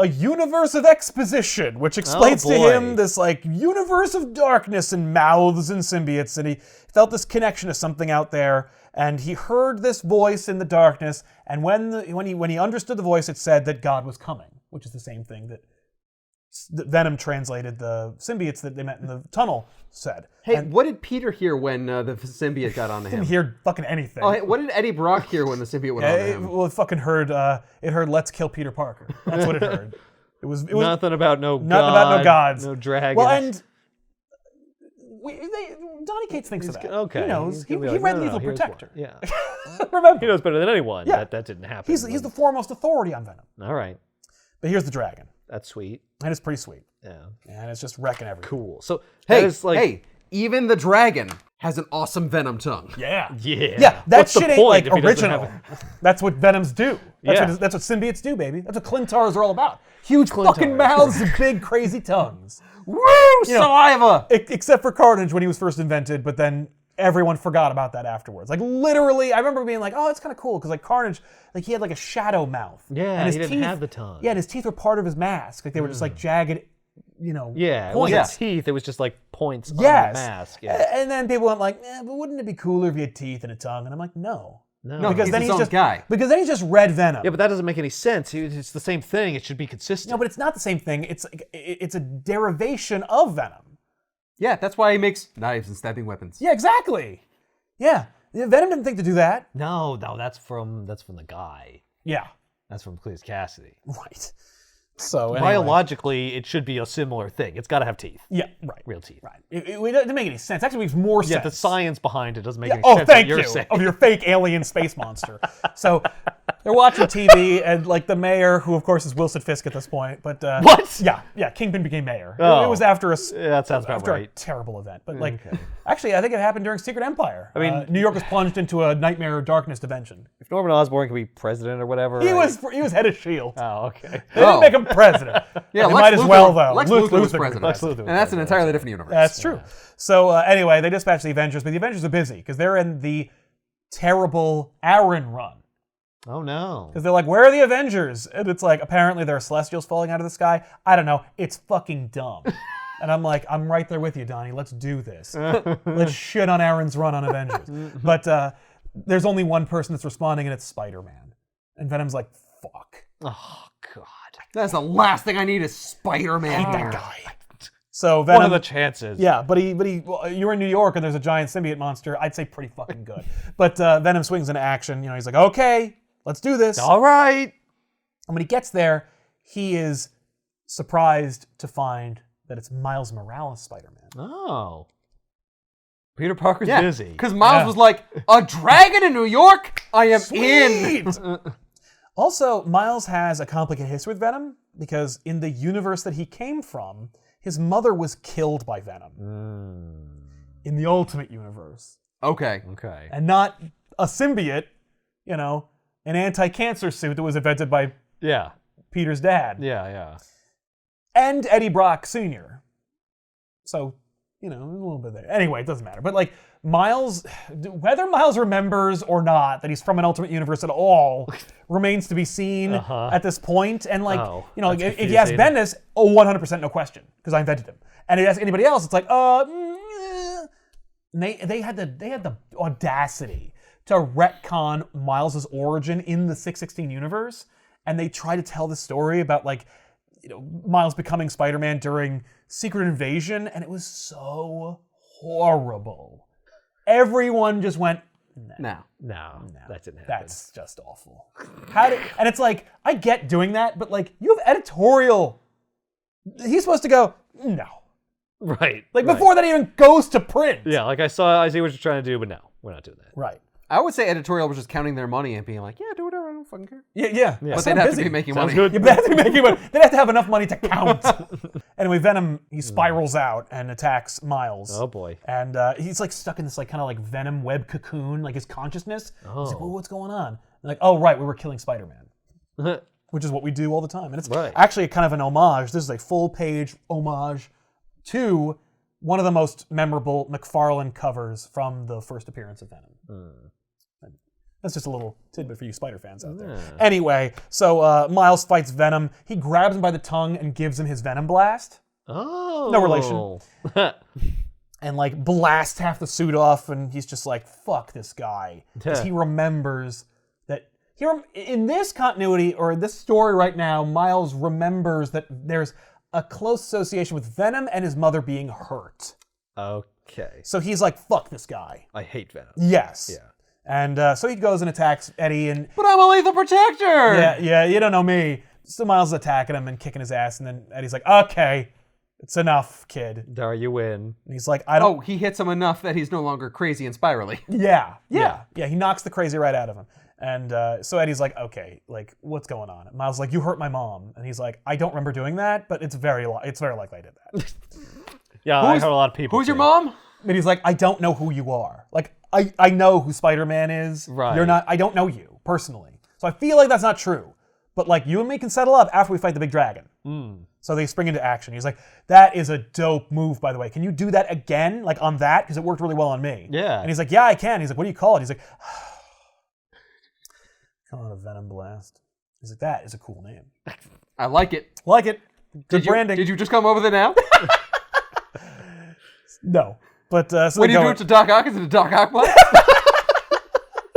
a universe of exposition, which explains to him this like universe of darkness and mouths and symbiotes, and he felt this connection to something out there, and he heard this voice in the darkness, and when he understood the voice, it said that God was coming, which is the same thing that Venom translated the symbiotes that they met in the tunnel said. Hey, what did Peter hear when the symbiote got onto him? Didn't hear fucking anything. Oh, hey, what did Eddie Brock hear when the symbiote went onto him? Well, it fucking heard. It heard "Let's kill Peter Parker." That's what it heard. It was nothing about no nothing about no gods. no dragons. Well, and Donny Cates thinks of that. Okay. He knows. He He's gonna be like, read no, Lethal here's Protector. one. Yeah. Remember? He knows better than anyone. Yeah. That didn't happen. He's the foremost authority on Venom. All right. But here's the dragon. That's sweet. And it's pretty sweet. Yeah. And it's just wrecking everything. Cool. So Hey, that is like, hey, even the dragon has an awesome venom tongue. Yeah. yeah. Yeah, that What's the shit ain't point like if he doesn't original. have That's what Venoms do. Yeah. That's what symbiotes do, baby. That's what Clintars are all about. Huge fucking mouths and big crazy tongues. Woo! Saliva! Except for Carnage when he was first invented, but then everyone forgot about that afterwards. Like literally, I remember being like, "Oh, it's kind of cool," because like Carnage, like he had like a shadow mouth. Yeah, and his he didn't teeth, have the tongue. Yeah, and his teeth were part of his mask. Like they were just like jagged, Yeah. It points. wasn't teeth. It was just like points on the Yes. mask. Yeah. And then people went like, but wouldn't it be cooler if he had teeth and a tongue? And I'm like, no. No, Because he's then his he's own just guy. Because then he's just red Venom. Yeah, but that doesn't make any sense. It's the same thing. It should be consistent. No, but it's not the same thing. It's a derivation of Venom. Yeah, that's why he makes knives and stabbing weapons. Yeah, exactly. Yeah. Venom didn't think to do that. No, that's from the guy. Yeah. That's from Cletus Cassidy. Right. So anyway. Biologically, it should be a similar thing. It's got to have teeth. Yeah, right. Real teeth. Right. It doesn't make any sense. Actually, it makes more sense. Yeah, the science behind it doesn't make any Oh, sense. thank what you. you're saying. Of your fake alien space monster. So they're watching TV, and like the mayor, who of course is Wilson Fisk at this point, but What? Yeah, Kingpin became mayor. Oh. It was after Yeah, that sounds about after a right. terrible event. But like, actually, I think it happened during Secret Empire. I mean- New York was plunged into a nightmare of darkness dimension. If Norman Osborn could be president or whatever. He was head of Shield. Oh, okay. They didn't make him president. Yeah, they Lex might as Luthor- well though. Lex Luke Luthor was could be president. Lex Luthor was And that's an entirely different universe. That's true. So anyway, they dispatch the Avengers, but the Avengers are busy because they're in the terrible Aaron run. Oh no. Because they're like, where are the Avengers? And it's like, apparently there are Celestials falling out of the sky. I don't know. It's fucking dumb. And I'm like, I'm right there with you, Donnie. Let's do this. Let's shit on Aaron's run on Avengers. But there's only one person that's responding, and it's Spider-Man. And Venom's like, fuck. Oh god. That's the last thing I need is Spider-Man. Hate here. that guy. So Venom, What are the chances? yeah, but well, you're in New York and there's a giant symbiote monster. I'd say pretty fucking good. But Venom swings into action. He's like, okay, let's do this. All right. And when he gets there, he is surprised to find that it's Miles Morales Spider-Man. Oh. Peter Parker's Yeah, busy. because Miles Yeah. was like, a dragon in New York? I am in. Sweet! Also, Miles has a complicated history with Venom because in the universe that he came from, his mother was killed by Venom. In the Ultimate Universe. Okay. Okay. And not a symbiote, an anti-cancer suit that was invented by Yeah. Peter's dad. Yeah. And Eddie Brock Sr. So, a little bit there. Anyway, it doesn't matter. But like Miles, whether Miles remembers or not that he's from an alternate universe at all remains to be seen at this point. And like, that's if you ask confusing. Bendis, 100% no question, because I invented him. And if you ask anybody else, it's like, they had the audacity to retcon Miles's origin in the 616 universe, and they try to tell the story about like, Miles becoming Spider-Man during Secret Invasion, and it was so horrible. Everyone just went, No. No, that didn't happen. that's just awful. And it's like, I get doing that, but like, you have editorial. He's supposed to go, no. Right. Like right. before that even goes to print. Yeah, like I see what you're trying to do, but no, we're not doing that. Right. I would say editorial was just counting their money and being like, yeah, do whatever, I don't fucking care. Yeah. But they'd have to be making Sounds money. good. Yeah, but they have to be making money. They'd have to have enough money to count. Anyway, Venom, he spirals out and attacks Miles. Oh boy. And he's like stuck in this like kind of like Venom web cocoon, like his consciousness. He's like, well, what's going on? And like, oh right, we were killing Spider-Man, which is what we do all the time. And it's Right. actually kind of an homage. This is a full-page homage to one of the most memorable McFarlane covers from the first appearance of Venom. That's just a little tidbit for you Spider fans out there. Anyway, so Miles fights Venom. He grabs him by the tongue and gives him his Venom Blast. Oh. No relation. And like blasts half the suit off, and he's just like, fuck this guy. Because he remembers that in this continuity, or this story right now, Miles remembers that there's a close association with Venom and his mother being hurt. Okay. So he's like, fuck this guy. I hate Venom. Yes. Yeah. And so he goes and attacks Eddie, and But I'm a lethal protector! yeah, you don't know me. So Miles is attacking him and kicking his ass, and then Eddie's like, okay, It's enough, kid. There you win. And he's like, I don't. Oh, he hits him enough that he's no longer crazy and spirally. Yeah. He knocks the crazy right out of him. And so Eddie's like, okay, like, what's going on? And Miles is like, you hurt my mom. And he's like, I don't remember doing that, but it's very likely I did that. Yeah, I heard a lot of people. Who's your mom? And he's like, I don't know who you are. Like, I know who Spider-Man is. Right. You're not. I don't know you personally. So I feel like that's not true. But like, you and me can settle up after we fight the big dragon. So they spring into action. He's like, that is a dope move, by the way. Can you do that again, like on that? Because it worked really well on me. Yeah. And he's like, yeah, I can. He's like, what do you call it? He's like, call it a Venom Blast. He's like, that is a cool name. I like it. Like it. Good branding. Did you just come up with it now? No. But so When you do it to Doc Ock, is it a Doc Ock blast?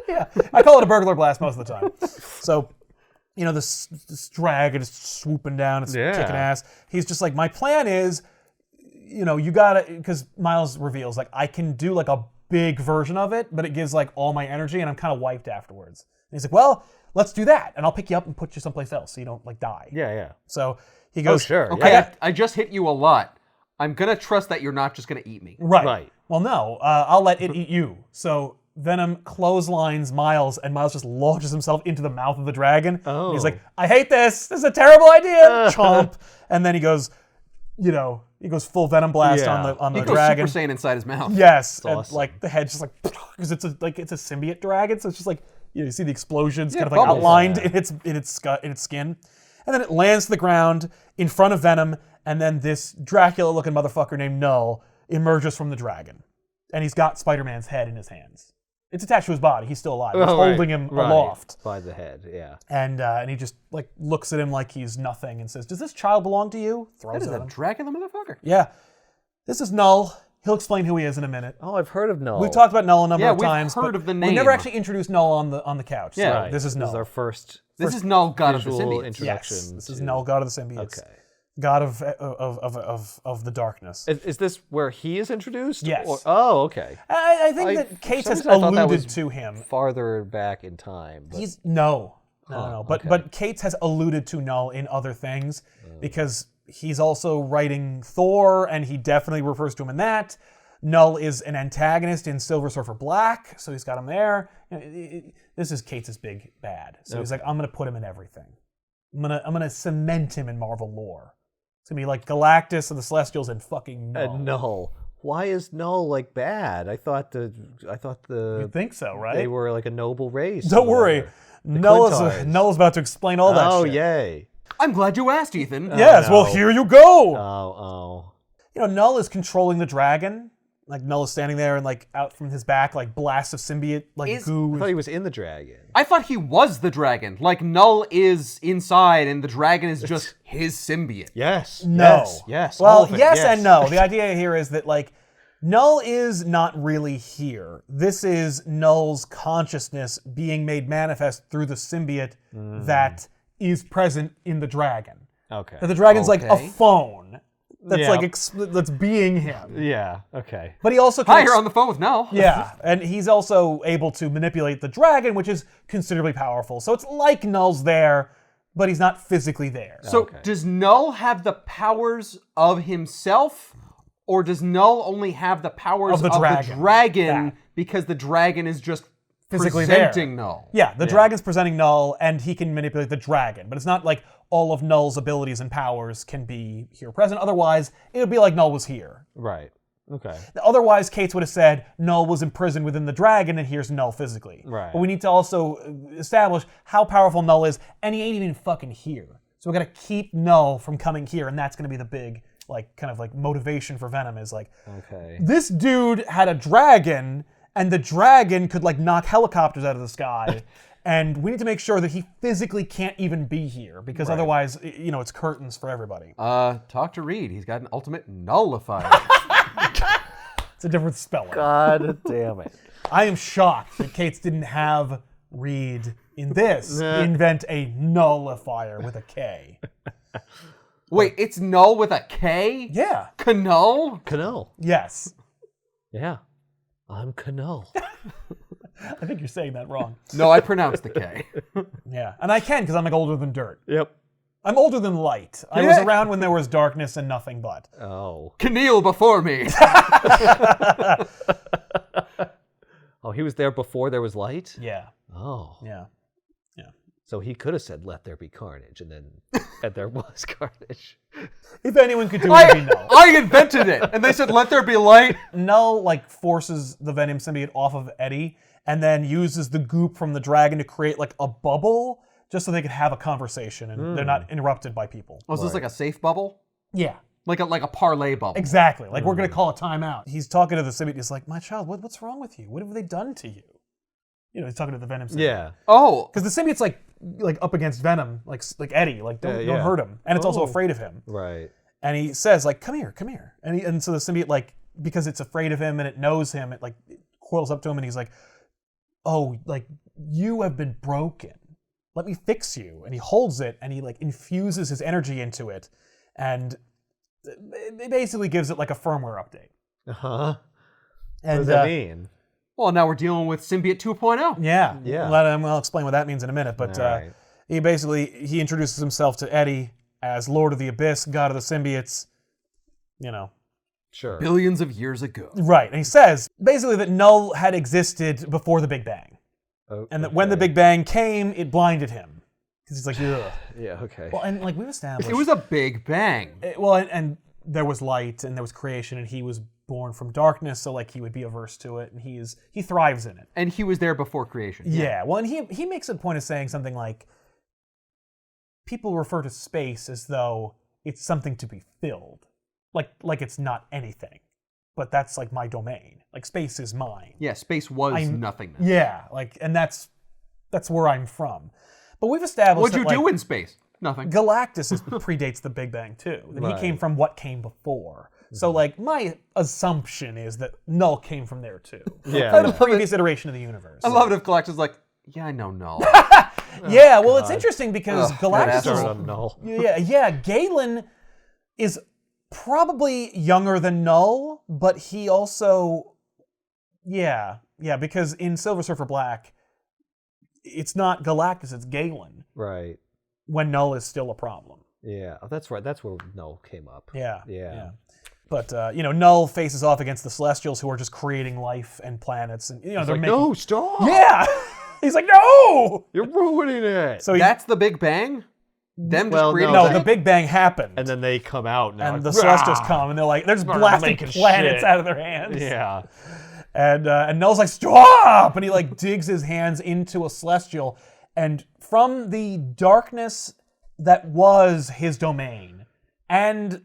Yeah. I call it a burglar blast most of the time. So, you know, this dragon is swooping down. It's kicking ass. He's just like, my plan is, you know, you gotta, because Miles reveals, like, I can do like a big version of it, but it gives like all my energy and I'm kind of wiped afterwards. And he's like, well, let's do that. And I'll pick you up and put you someplace else so you don't like die. Yeah. So he goes, sure. Okay, I just hit you a lot. I'm gonna trust that you're not just gonna eat me. Right. Well, no, I'll let it eat you. So Venom clotheslines Miles, and Miles just launches himself into the mouth of the dragon. Oh. And he's like, I hate this. This is a terrible idea. Chomp. And then he goes, you know, he goes full Venom Blast on the He goes dragon. Super Saiyan inside his mouth. Yes. And awesome. like the head's just like, because it's a symbiote dragon, so it's just like, you see the explosions kind of like bubbles. outlined in its skin. And then it lands to the ground in front of Venom, and then this Dracula-looking motherfucker named Null emerges from the dragon. And he's got Spider-Man's head in his hands. It's attached to his body. He's still alive. He's holding him aloft. By the head, yeah. And he just like looks at him like he's nothing and says, does this child belong to you? Throws That is it at a him. Dracula motherfucker. Yeah. This is Null. He'll explain who he is in a minute. Oh, I've heard of Null. We've talked about Null a number of we've times, heard but of the we name. never actually introduced Null on the couch. So Yeah. this is Null. This is our first This is Null, God of the visual Symbiotes. introduction. Yes, this is to- Null, God of the Symbiotes. Okay. God of the darkness. Is this where he is introduced? Yes. Oh, okay. I think that Cates for some has reason I thought that alluded was to him. Farther back in time. But... He's no. But okay. but Cates has alluded to Null in other things because he's also writing Thor, and he definitely refers to him in that. Null is an antagonist in Silver Surfer Black, so he's got him there. You know, this is Cates' big bad. So he's like, I'm gonna put him in everything. I'm gonna cement him in Marvel lore. It's gonna be like Galactus and the Celestials and fucking Null. Null. Why is Null like bad? I thought the You think so, right? they were like a noble race. Don't worry. Clintars. Null's about to explain all that Oh, shit. yay. I'm glad you asked, Ethan. Yes, no. well, here you go. Oh. You know, Null is controlling the dragon. Like, Null is standing there and, like, out from his back, like, blasts of symbiote, like, goo. I thought he was in the dragon. I thought he was the dragon. Like, Null is inside and the dragon is just his symbiote. Yes. No. Yes. all Well, of it, yes and no. The idea here is that, like, Null is not really here. This is Null's consciousness being made manifest through the symbiote that is present in the dragon. Okay. That the dragon's like a Okay. phone that's Yeah. like that's being him. Yeah. Okay. But he also Hi, can you're on the phone with Null. yeah, and he's also able to manipulate the dragon, which is considerably powerful. So it's like Null's there, but he's not physically there. So does Null have the powers of himself, or does Null only have the powers Of the dragon. Yeah. because the dragon is just Physically presenting there. Null? Yeah, the dragon's presenting Null, and he can manipulate the dragon. But it's not like all of Null's abilities and powers can be here present. Otherwise, it would be like Null was here. Right. Okay. Otherwise, Cates would have said Null was imprisoned within the dragon, and here's Null physically. Right. But we need to also establish how powerful Null is, and he ain't even fucking here. So we got to keep Null from coming here, and that's going to be the big, like, kind of like motivation for Venom is like, Okay. this dude had a dragon, and the dragon could like knock helicopters out of the sky. And we need to make sure that he physically can't even be here, because otherwise, you know, it's curtains for everybody. Talk to Reed. He's got an ultimate nullifier. It's a different speller. God damn it. I am shocked that Cates didn't have Reed in this invent a nullifier with a K. Wait, it's Null with a K? Yeah. Knull? Canal. Yes. Yeah. I'm Canal. I think you're saying that wrong. No, I pronounced the K. Yeah. And I can, because I'm like older than dirt. Yep. I'm older than light. I was around when there was darkness and nothing but. Oh. Kneel before me. Oh, he was there before there was light? Yeah. Oh. Yeah. So he could have said, "Let there be carnage," and there was carnage. If anyone could do it, it'd be Null. I invented it, and they said, "Let there be light." Null like forces the Venom symbiote off of Eddie, and then uses the goop from the dragon to create like a bubble, just so they could have a conversation and they're not interrupted by people. Oh, is this like a safe bubble? Yeah. Like a parlay bubble. Exactly. Like we're gonna call a timeout. He's talking to the symbiote. He's like, "My child, what's wrong with you? What have they done to you?" You know, he's talking to the Venom symbiote. Yeah. Oh. Because the symbiote's like up against Venom, like Eddie, like don't hurt him, and it's also afraid of him. Right. And he says like, "Come here," and so the symbiote like because it's afraid of him and it knows him, it like coils up to him and he's like, "Oh, like you have been broken. Let me fix you." And he holds it and he like infuses his energy into it, and it basically gives it like a firmware update. Uh-huh. And, What does that mean? Well, now we're dealing with Symbiote 2.0. Yeah. Yeah. I'll explain what that means in a minute. But Right. he introduces himself to Eddie as Lord of the Abyss, God of the Symbiotes. You know. Sure. Billions of years ago. Right. And he says basically that Null had existed before the Big Bang. And that when the Big Bang came, it blinded him. Because he's like, ugh. Yeah, okay. Well, and like we've established. It was a big bang. And there was light and there was creation and he was born from darkness, so like he would be averse to it, and he thrives in it. And he was there before creation. Yeah. Well, and he makes a point of saying something like, people refer to space as though it's something to be filled, like it's not anything, but that's like my domain. Like space is mine. Yeah, space was nothingness. Yeah. Like, and that's where I'm from. But we've established. What'd you do in space? Nothing. Galactus predates the Big Bang too. That he came from what came before. So, like, my assumption is that Null came from there, too. Yeah. The previous iteration of the universe. I love it if Galactus is like, yeah, I know Null. Yeah, well, it's interesting because Galactus Started on Null. Yeah, Galen is probably younger than Null, but he also... Yeah, because in Silver Surfer Black, it's not Galactus, it's Galen. Right. When Null is still a problem. Yeah, that's right. That's where Null came up. Yeah. But, Null faces off against the Celestials who are just creating life and planets. And, they're like, making... no, stop! Yeah! He's like, no! You're ruining it! So That's the Big Bang? Them just creating No, the Big Bang happened. And then they come out now. And the Celestials come, and they're like, they're just blasting planets out of their hands. Yeah. And Null's like, stop! And he, like, digs his hands into a Celestial. And from the darkness that was his domain, and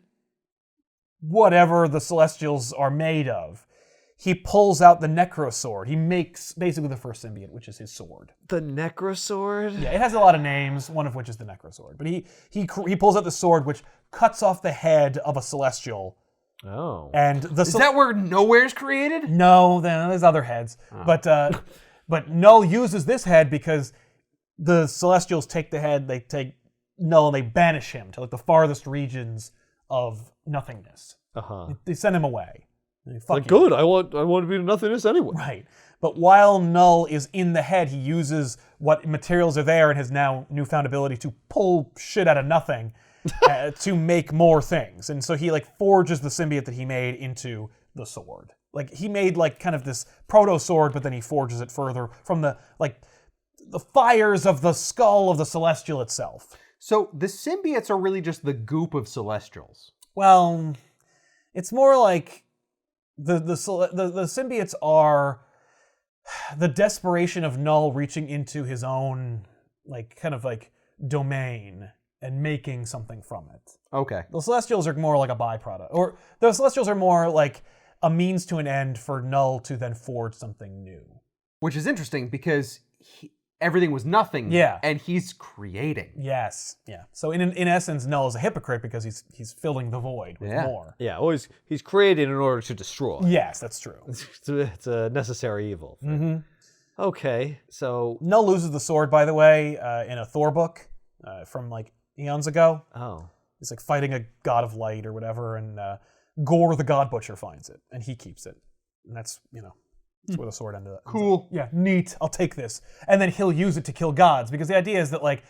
whatever the Celestials are made of, he pulls out the Necrosword. He makes basically the first symbiote, which is his sword. The Necrosword? Yeah, it has a lot of names, one of which is the Necrosword. But he pulls out the sword, which cuts off the head of a Celestial. Oh. And Is that where Nowhere's created? No, there's other heads. Oh. But Null uses this head because the Celestials take the head, they take Null, and they banish him to like the farthest regions of nothingness. Uh-huh. They send him away. Like, good, I want to be nothingness anyway. Right. But while Null is in the head, he uses what materials are there and his now newfound ability to pull shit out of nothing to make more things. And so he like forges the symbiote that he made into the sword. Like he made like kind of this proto sword, but then he forges it further from the fires of the skull of the Celestial itself. So the symbiotes are really just the goop of Celestials. Well, it's more like the symbiotes are the desperation of Null reaching into his own domain and making something from it. Okay. The Celestials are more like a byproduct, or the Celestials are more like a means to an end for Null to then forge something new. Which is interesting because everything was nothing. Yeah. And he's creating. Yes. Yeah. So in essence, Null is a hypocrite because he's filling the void with more. Yeah. Always, he's created in order to destroy. Yes, that's true. It's a necessary evil. Mm-hmm. Okay. So Null loses the sword, by the way, in a Thor book from like eons ago. Oh. He's like fighting a god of light or whatever, and Gore the God Butcher finds it, and he keeps it. And that's where the sword ended up. Cool. Yeah, neat. I'll take this. And then he'll use it to kill gods, because the idea is that like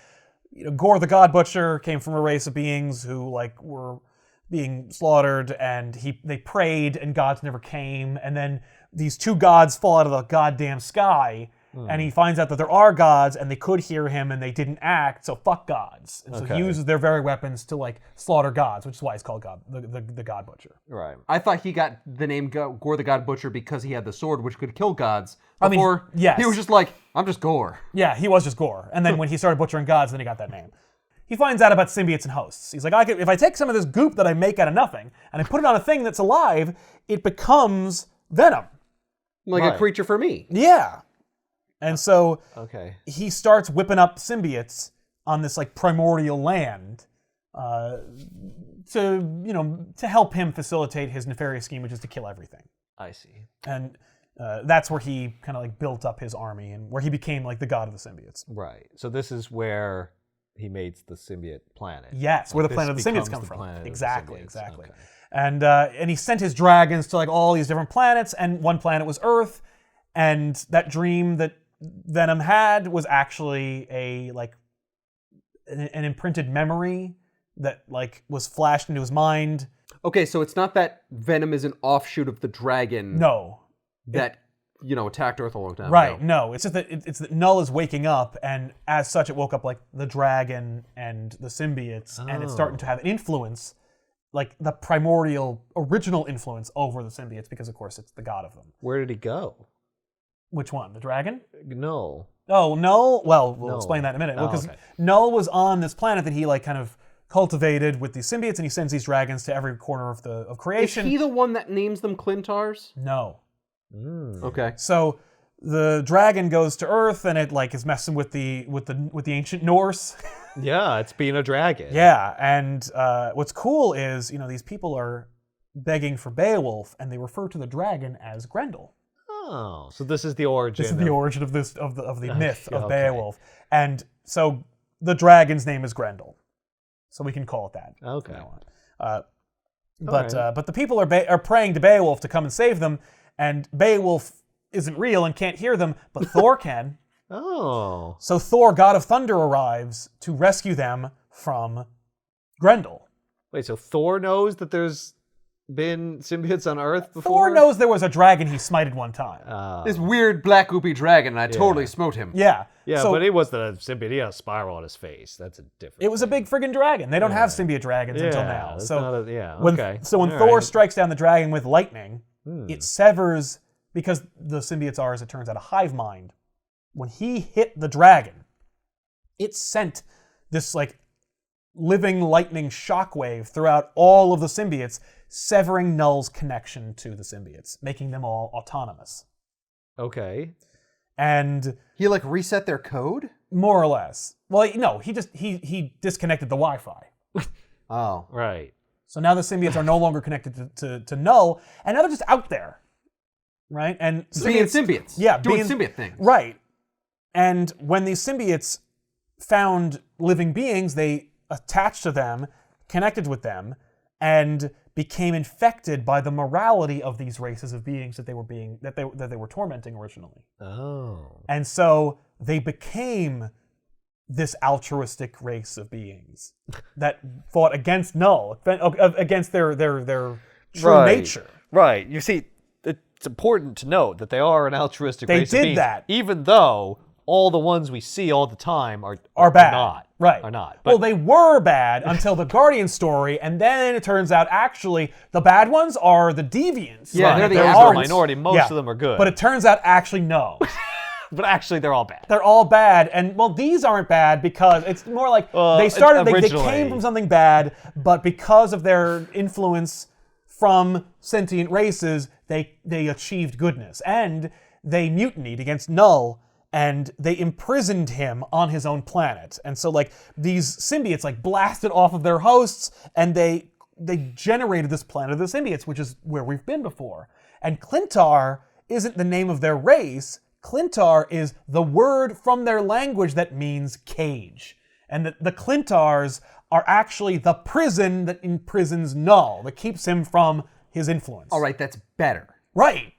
Gore the God Butcher came from a race of beings who like were being slaughtered, and they prayed and gods never came, and then these two gods fall out of the goddamn sky, and he finds out that there are gods and they could hear him and they didn't act, so fuck gods. And so he uses their very weapons to like slaughter gods, which is why he's called the God Butcher. Right. I thought he got the name Gore the God Butcher because he had the sword which could kill gods. Before, yes. He was just like, I'm just Gore. Yeah, he was just Gore. And then when he started butchering gods, then he got that name. He finds out about symbiotes and hosts. He's like, if I take some of this goop that I make out of nothing and I put it on a thing that's alive, it becomes venom. Like a creature for me. Yeah. And so he starts whipping up symbiotes on this like primordial land to help him facilitate his nefarious scheme, which is to kill everything. I see. And that's where he kind of like built up his army and where he became like the god of the symbiotes. Right. So this is where he made the symbiote planet. Yes, where the planet of the symbiotes come from. Exactly. Okay. And he sent his dragons to like all these different planets, and one planet was Earth, and that dream that Venom had was actually an imprinted memory that like was flashed into his mind. Okay, so it's not that Venom is an offshoot of the dragon. No. That attacked Earth a long time ago. Right. No, it's just that it's that Null is waking up, and as such, it woke up like the dragon and the symbiotes, and it's starting to have an influence, like the primordial original influence over the symbiotes, because of course it's the god of them. Where did he go? Which one? The dragon? Null. Oh, Null? Well, we'll explain that in a minute. Because Null was on this planet that he like kind of cultivated with these symbiotes, and he sends these dragons to every corner of creation. Is he the one that names them Clintars? No. Okay. So the dragon goes to Earth, and it like is messing with the ancient Norse. Yeah, it's being a dragon. Yeah, and what's cool is these people are begging for Beowulf, and they refer to the dragon as Grendel. Oh, so this is the origin. This is the origin of the myth of Beowulf, and so the dragon's name is Grendel, so we can call it that. Okay. From now on. But the people are praying to Beowulf to come and save them, and Beowulf isn't real and can't hear them, but Thor can. Oh. So Thor, god of thunder, arrives to rescue them from Grendel. Wait, so Thor knows that there's been symbiotes on Earth before? Thor knows there was a dragon he smited one time. This weird black goopy dragon, and I totally smote him. Yeah. Yeah, so, but it wasn't a symbiote. He had a spiral on his face. That's a different It was a big friggin' dragon. They don't have symbiote dragons until now. So when Thor strikes down the dragon with lightning, it severs, because the symbiotes are, as it turns out, a hive mind. When he hit the dragon, it sent this like living lightning shockwave throughout all of the symbiotes, severing Null's connection to the symbiotes, making them all autonomous. Okay. And he like reset their code? More or less. Well, no, he disconnected the Wi-Fi. Oh. Right. So now the symbiotes are no longer connected to Null, and now they're just out there. Right? And being symbiotes. Yeah. Doing symbiote things. Right. And when these symbiotes found living beings, they attached to them, connected with them, and became infected by the morality of these races of beings that they were tormenting originally. Oh. And so they became this altruistic race of beings that fought against Null, against their true nature. Right. You see, it's important to note that they are an altruistic race of beings. They did that. Even though all the ones we see all the time are bad. Not. Right. Are not. Well, they were bad until the Guardian story, and then it turns out actually the bad ones are the deviants. Yeah, they're the minority. Most of them are good. But it turns out actually no. But actually they're all bad. They're all bad. And well, these aren't bad because it's more like they came from something bad, but because of their influence from sentient races, they achieved goodness. And they mutinied against Null, and they imprisoned him on his own planet. And so like these symbiotes like blasted off of their hosts, and they generated this planet of the symbiotes, which is where we've been before. And Clintar isn't the name of their race. Clintar is the word from their language that means cage. And the Clintars are actually the prison that imprisons Null, that keeps him from his influence. All right, that's better. Right.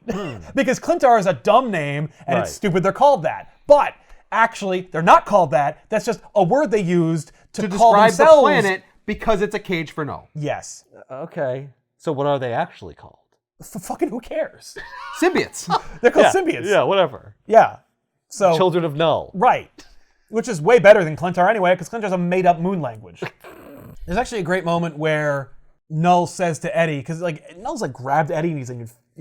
Because Clintar is a dumb name, and it's stupid they're called that. But Actually, they're not called that. That's just a word they used to call describe themselves. the planet because it's a cage for Null. Yes. Okay. So what are they actually called? Fucking who cares? Symbiotes. They're called symbiotes. Yeah, whatever. Yeah. So Children of Null. right, which is way better than Clintar anyway, because Clintar's a made-up moon language. There's actually a great moment where Null says to Eddie, because like Null's like grabbed Eddie and he's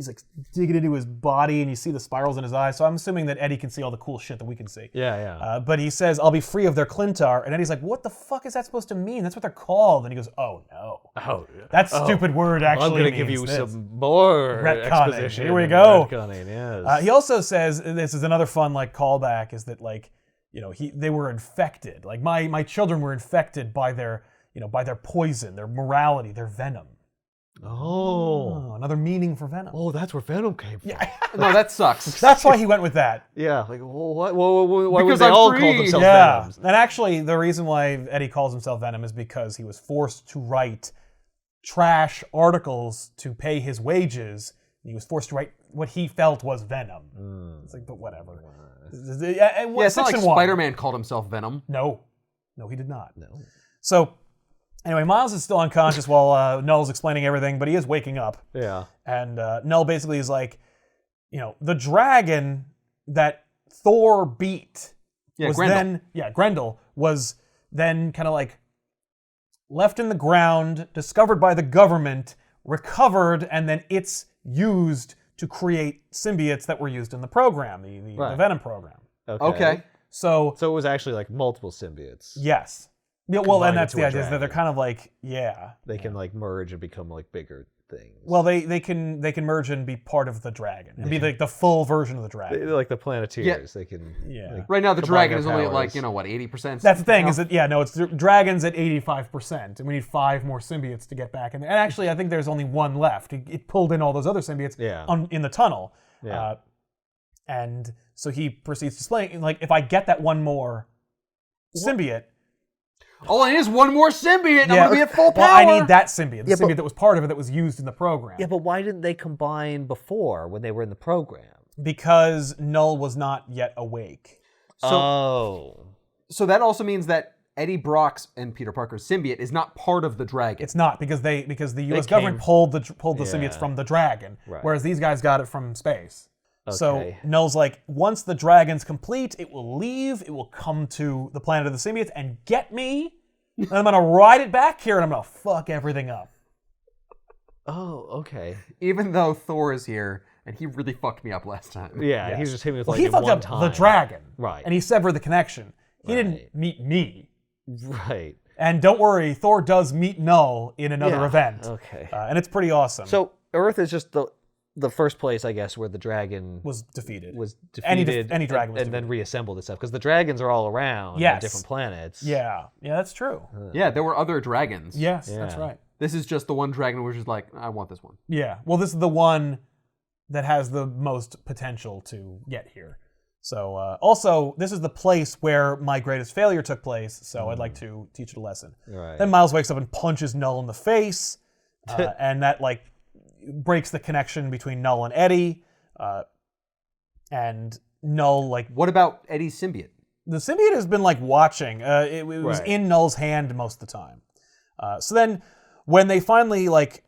like digging into his body, and you see the spirals in his eyes. So I'm assuming that Eddie can see all the cool shit that we can see. Yeah. But he says, "I'll be free of their Clintar," and Eddie's like, "What the fuck is that supposed to mean? That's what they're called." And he goes, "Oh no, that stupid word actually I'm going to means give you this." some more Retconning. exposition. Here we go. Retconning, yes. He also says, this is another fun like callback, is that like, you know, they were infected. Like my children were infected by their poison, their morality, their venom. Oh, another meaning for Venom. Oh, that's where Venom came from. Yeah. No, that sucks. That's why he went with that. Yeah, like, well, why would Because they I'm all free. call themselves Yeah. Venoms? And actually, the reason why Eddie calls himself Venom is because he was forced to write trash articles to pay his wages. He was forced to write what he felt was Venom. It's like, but whatever. Yeah, it's not like Spider-Man called himself Venom. No, he did not. No. So, anyway, Miles is still unconscious while Null's explaining everything, but he is waking up. Yeah. And Null basically is like, you know, the dragon that Thor beat was Grendel. Grendel was then kind of like left in the ground, discovered by the government, recovered, and then it's used to create symbiotes that were used in the program, the Venom program. Okay. So it was actually like multiple symbiotes. yes. Yeah, well, and Combined that's into the a idea, is that they're dragon. kind of like, yeah. They can like merge and become like bigger things. Well, they can merge and be part of the dragon and be like the full version of the dragon. They're like the Planeteers. They can. Yeah. like, Right now, the combine dragon their is only at powers. like, 80%? That's the thing, is that, it's dragons at 85%, and we need 5 more symbiotes to get back in there. And actually, I think there's only 1 left. It pulled in all those other symbiotes in the tunnel. Yeah. And so he proceeds to explain, like, if I get that 1 more symbiote... All I need is 1 more symbiote, and I'm going to be at full power. Well, I need that symbiote, the symbiote that was part of it that was used in the program. Yeah, but why didn't they combine before when they were in the program? Because Null was not yet awake. So that also means that Eddie Brock's and Peter Parker's symbiote is not part of the dragon. It's not, because the U.S. government pulled the symbiotes from the dragon, whereas these guys got it from space. Okay. So Null's like, once the dragon's complete, it will leave, it will come to the planet of the symbiotes and get me, and I'm gonna ride it back here, and I'm gonna fuck everything up. Oh, okay. Even though Thor is here, and he really fucked me up last time. Yeah, Yes. he was just hitting with Well, like he fucked one up time. the dragon, Right. and he severed the connection. He Right. didn't meet me. Right. And don't worry, Thor does meet Null in another Yeah, event. okay. And it's pretty awesome. So Earth is just the first place, I guess, where the dragon was defeated. Any dragon was and then reassembled and stuff, because the dragons are all around on different planets. Yeah, that's true. Yeah, there were other dragons. Yes, that's right. This is just the one dragon which is like, I want this one. Yeah, well, this is the one that has the most potential to get here. So, also, this is the place where my greatest failure took place, so I'd like to teach it a lesson. Right. Then Miles wakes up and punches Null in the face, and that, like, breaks the connection between Null and Eddie, and Null, like... What about Eddie's symbiote? The symbiote has been, like, watching. It was in Null's hand most of the time. So then, when they finally, like...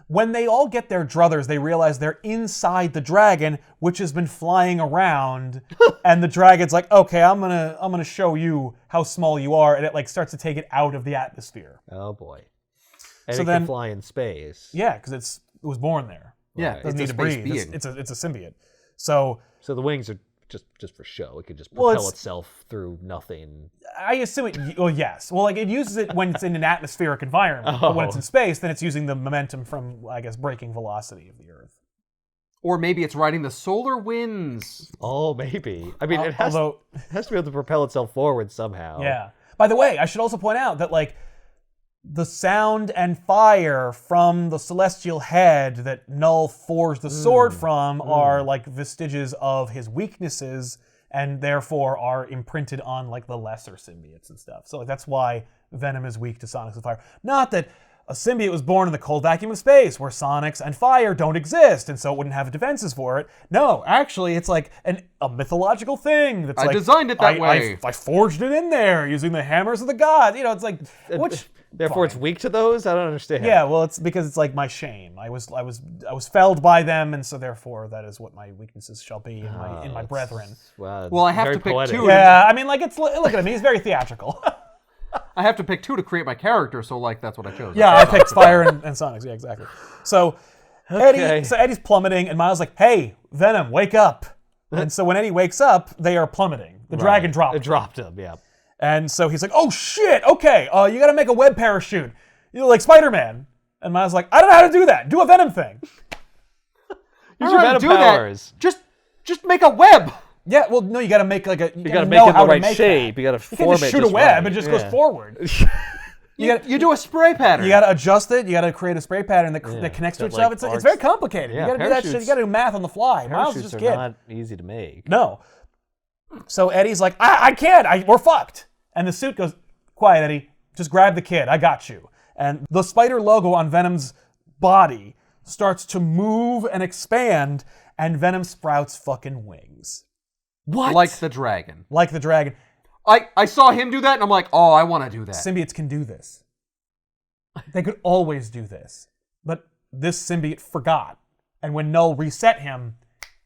when they all get their druthers, they realize they're inside the dragon, which has been flying around, and the dragon's like, okay, I'm gonna show you how small you are, and it, like, starts to take it out of the atmosphere. Oh, boy. And So it then- can fly in space. Yeah, because it was born there. Yeah, It doesn't need it's a to space breathe. being. It's a symbiote. So So the wings are just for show. It could just Well, propel it's- itself through nothing. I assume it. Well, yes. Well, like, it uses it when it's in an atmospheric environment, but when it's in space, then it's using the momentum from, I guess, breaking velocity of the Earth. Or maybe it's riding the solar winds. Oh, maybe. I mean, it has Although, to be able to propel itself forward somehow. yeah. By the way, I should also point out that, like, the sound and fire from the celestial head that Null forged the sword from are, like, vestiges of his weaknesses, and therefore are imprinted on, like, the lesser symbiotes and stuff. So, like, that's why Venom is weak to Sonic's fire. Not that a symbiote was born in the cold vacuum of space where sonics and fire don't exist, and so it wouldn't have defenses for it. No, actually, it's like a mythological thing. That's I designed it that way. I forged it in there using the hammers of the gods. You know, it's like, which... Therefore, it's weak to those? I don't understand. Yeah, well, it's because it's like my shame. I was felled by them, and so therefore that is what my weaknesses shall be in my brethren. Well, I have to pick two. Yeah, I mean, like, look at him. He's very theatrical. I have to pick two to create my character, so like that's what I chose. Yeah, I picked Fire and Sonics. Yeah, exactly. So Eddie's plummeting, and Miles is like, "Hey, Venom, wake up!" And so when Eddie wakes up, they are plummeting. The dragon dropped. It dropped him. Yeah. And so he's like, "Oh shit! Okay, you got to make a web parachute, like Spider-Man." And Miles is like, "I don't know how to do that. Do a Venom thing." Use your Venom powers. Just make a web. Yeah, well, no, you got to make like you got to make it in the right shape. You got to form it. You can't just shoot a web; it just goes forward. You do a spray pattern. You got to adjust it. You got to create a spray pattern that connects to itself. Like it's very complicated. Yeah, you got to do that shit. You got to do math on the fly. Miles is just a kid. Not easy to make. No. So Eddie's like, I can't. We're fucked. And the suit goes, "Quiet, Eddie. Just grab the kid. I got you." And the spider logo on Venom's body starts to move and expand, and Venom sprouts fucking wings. What? Like the dragon. Like the dragon. I saw him do that, and I'm like, oh, I want to do that. Symbiotes can do this. They could always do this. But this symbiote forgot. And when Null reset him,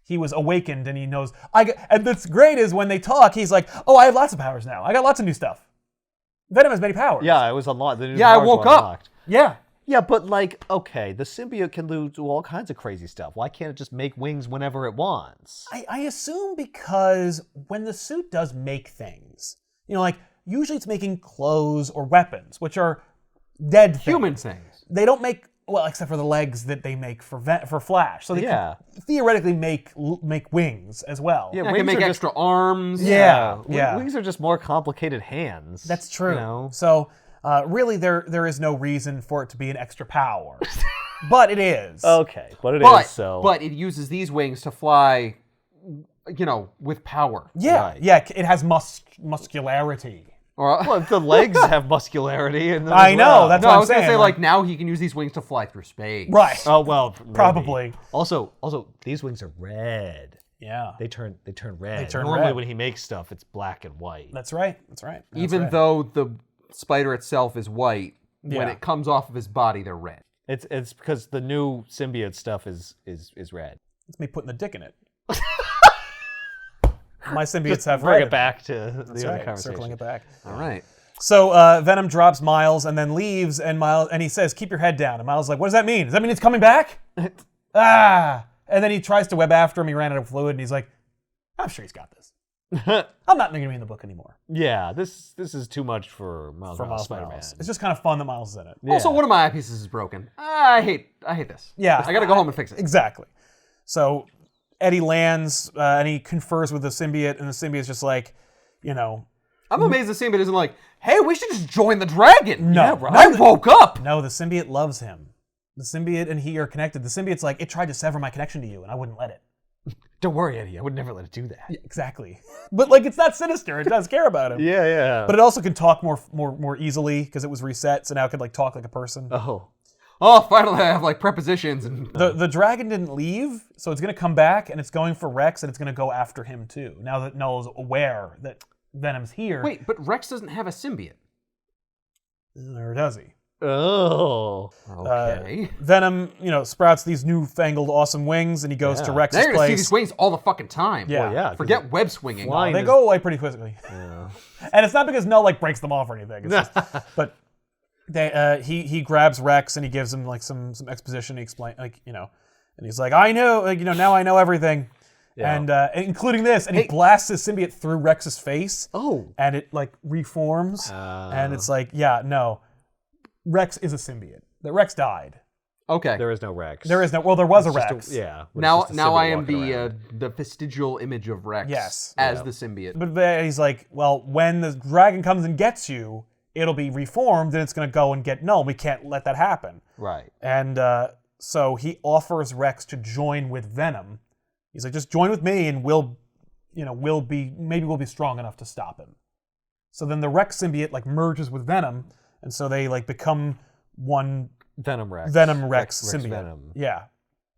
he was awakened, and he knows. And what's great is when they talk, he's like, "Oh, I have lots of powers now. I got lots of new stuff." Venom has many powers. Yeah, it was unlocked. I woke up. Yeah. Yeah, but like, okay, the symbiote can do all kinds of crazy stuff. Why can't it just make wings whenever it wants? I assume because when the suit does make things, like usually it's making clothes or weapons, which are dead things. Human things. They don't make, well, except for the legs that they make for Flash. So they can theoretically make wings as well. Yeah, they can make extra arms. Yeah. Wings are just more complicated hands. That's true. So really, there is no reason for it to be an extra power. But it is. Okay, but it is, so. But it uses these wings to fly, with power. Yeah, right. Yeah, it has muscularity. Well, the legs have muscularity in them. I know, that's what I'm saying. I was going to say, now he can use these wings to fly through space. Right. Oh, well, maybe. Probably. Also, these wings are red. Yeah. They turn red. They turn Normally, red. when he makes stuff, it's black and white. That's right. Even though the spider itself is white, when it comes off of his body, they're red. It's because the new symbiote stuff is red. It's me putting the dick in it. My symbiotes have bring red. it back to the other conversation. Circling it back. All right. So Venom drops Miles and then leaves, and he says, "Keep your head down." And Miles is like, "What does that mean? Does that mean it's coming back?" And then he tries to web after him. He ran out of fluid, and he's like, "I'm sure he's got this. I'm not going to be in the book anymore." Yeah, this is too much for Miles Spider-Man. It's just kind of fun that Miles is in it. Yeah. Also, one of my eyepieces is broken. I hate this. Yeah. I got to go home and fix it. Exactly. So Eddie lands, and he confers with the symbiote, and the symbiote's just like, I'm amazed the symbiote isn't like, "Hey, we should just join the dragon." No, yeah, right. I woke up. No, the symbiote loves him. The symbiote and he are connected. The symbiote's like, "It tried to sever my connection to you, and I wouldn't let it." Don't worry, Eddie. I would never let it do that. Yeah, exactly. But it's not sinister. It does care about him. Yeah. But it also can talk more easily because it was reset, so now it could talk like a person. Oh, finally I have prepositions and the dragon didn't leave, so it's gonna come back and it's going for Rex and it's gonna go after him too. Now that Null's aware that Venom's here. Wait, but Rex doesn't have a symbiote. Or does he? Oh. Okay. Venom, sprouts these newfangled awesome wings and he goes to Rex's place. They're gonna see place. these wings all the fucking time. Yeah. Well, yeah. Forget web swinging. They go away pretty quickly. Yeah. And it's not because Null breaks them off or anything. It's just, but he grabs Rex and he gives him some exposition. He explains and he's like, "I know, now I know everything." Yeah. And including this, and he blasts his symbiote through Rex's face. Oh. And it reforms. And it's Rex is a symbiote. That Rex died. Okay. There is no Rex. There is no. Well, there was a Rex. Now I am the vestigial image of Rex. Yes. As the symbiote. But he's like, well, when the dragon comes and gets you, it'll be reformed and it's going to go and get Null. We can't let that happen. Right. And so he offers Rex to join with Venom. He's like, "Just join with me and we'll be strong enough to stop him." So then the Rex symbiote merges with Venom, and so they become one Venom Rex. Rex symbiote. Venom. Yeah.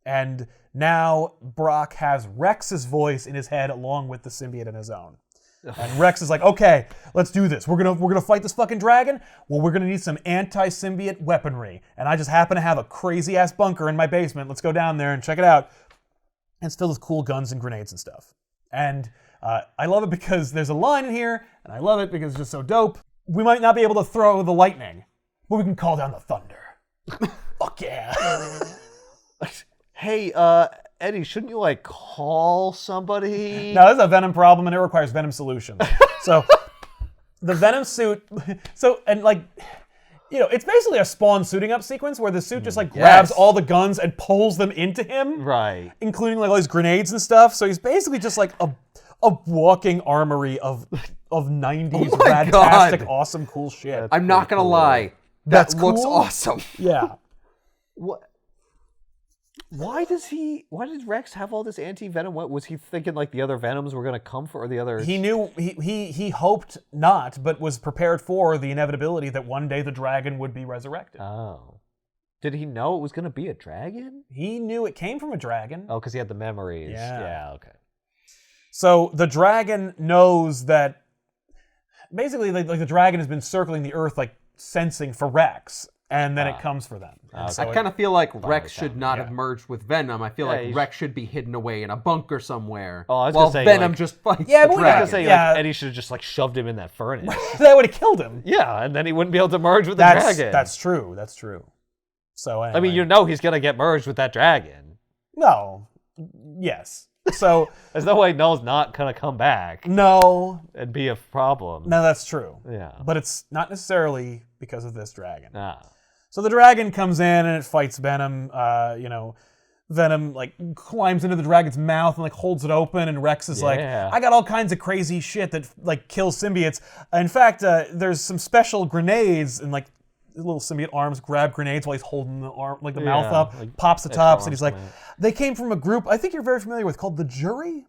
And now Brock has Rex's voice in his head along with the symbiote in his own. And Rex is like, okay, let's do this. We're gonna fight this fucking dragon. Well, we're gonna need some anti-symbiote weaponry. And I just happen to have a crazy ass bunker in my basement. Let's go down there and check it out. And it's filled with cool guns and grenades and stuff. And I love it because there's a line in here, and I love it because it's just so dope. We might not be able to throw the lightning, but we can call down the thunder. Fuck yeah. Hey, Eddie, shouldn't you call somebody? No, this is a Venom problem, and it requires Venom solutions. So the Venom suit, it's basically a Spawn suiting up sequence where the suit just grabs all the guns and pulls them into him, right? Including all these grenades and stuff. So he's basically just like a walking armory of 90s radtastic, awesome, cool shit. I'm not gonna lie, that looks awesome. Yeah. What? Why did Rex have all this anti-venom? What was he thinking? The other Venoms were gonna come for, or the other? He knew he hoped not, but was prepared for the inevitability that one day the dragon would be resurrected. Oh, did he know it was gonna be a dragon? He knew it came from a dragon. Oh, because he had the memories. Yeah. Okay. So the dragon knows that basically, the dragon has been circling the earth, sensing for Rex. And then it comes for them. So I kind of feel like Rex should not have merged with Venom. I feel like Rex should be hidden away in a bunker somewhere. Oh, I was gonna say, Venom just fights the but dragon. I was gonna say, Eddie should have just shoved him in that furnace. That would have killed him. Yeah, and then he wouldn't be able to merge with the dragon. That's true. That's true. So anyway. I mean, he's gonna get merged with that dragon. No. Yes. So there's no way Null's not gonna come back. No. And be a problem. No, that's true. Yeah. But it's not necessarily because of this dragon. Ah. So the dragon comes in and it fights Venom. Venom climbs into the dragon's mouth and holds it open, and Rex is I got all kinds of crazy shit that kills symbiotes. In fact, there's some special grenades, and little symbiote arms grab grenades while he's holding the arm, the mouth up, pops the tops, and he's they came from a group I think you're very familiar with called the Jury.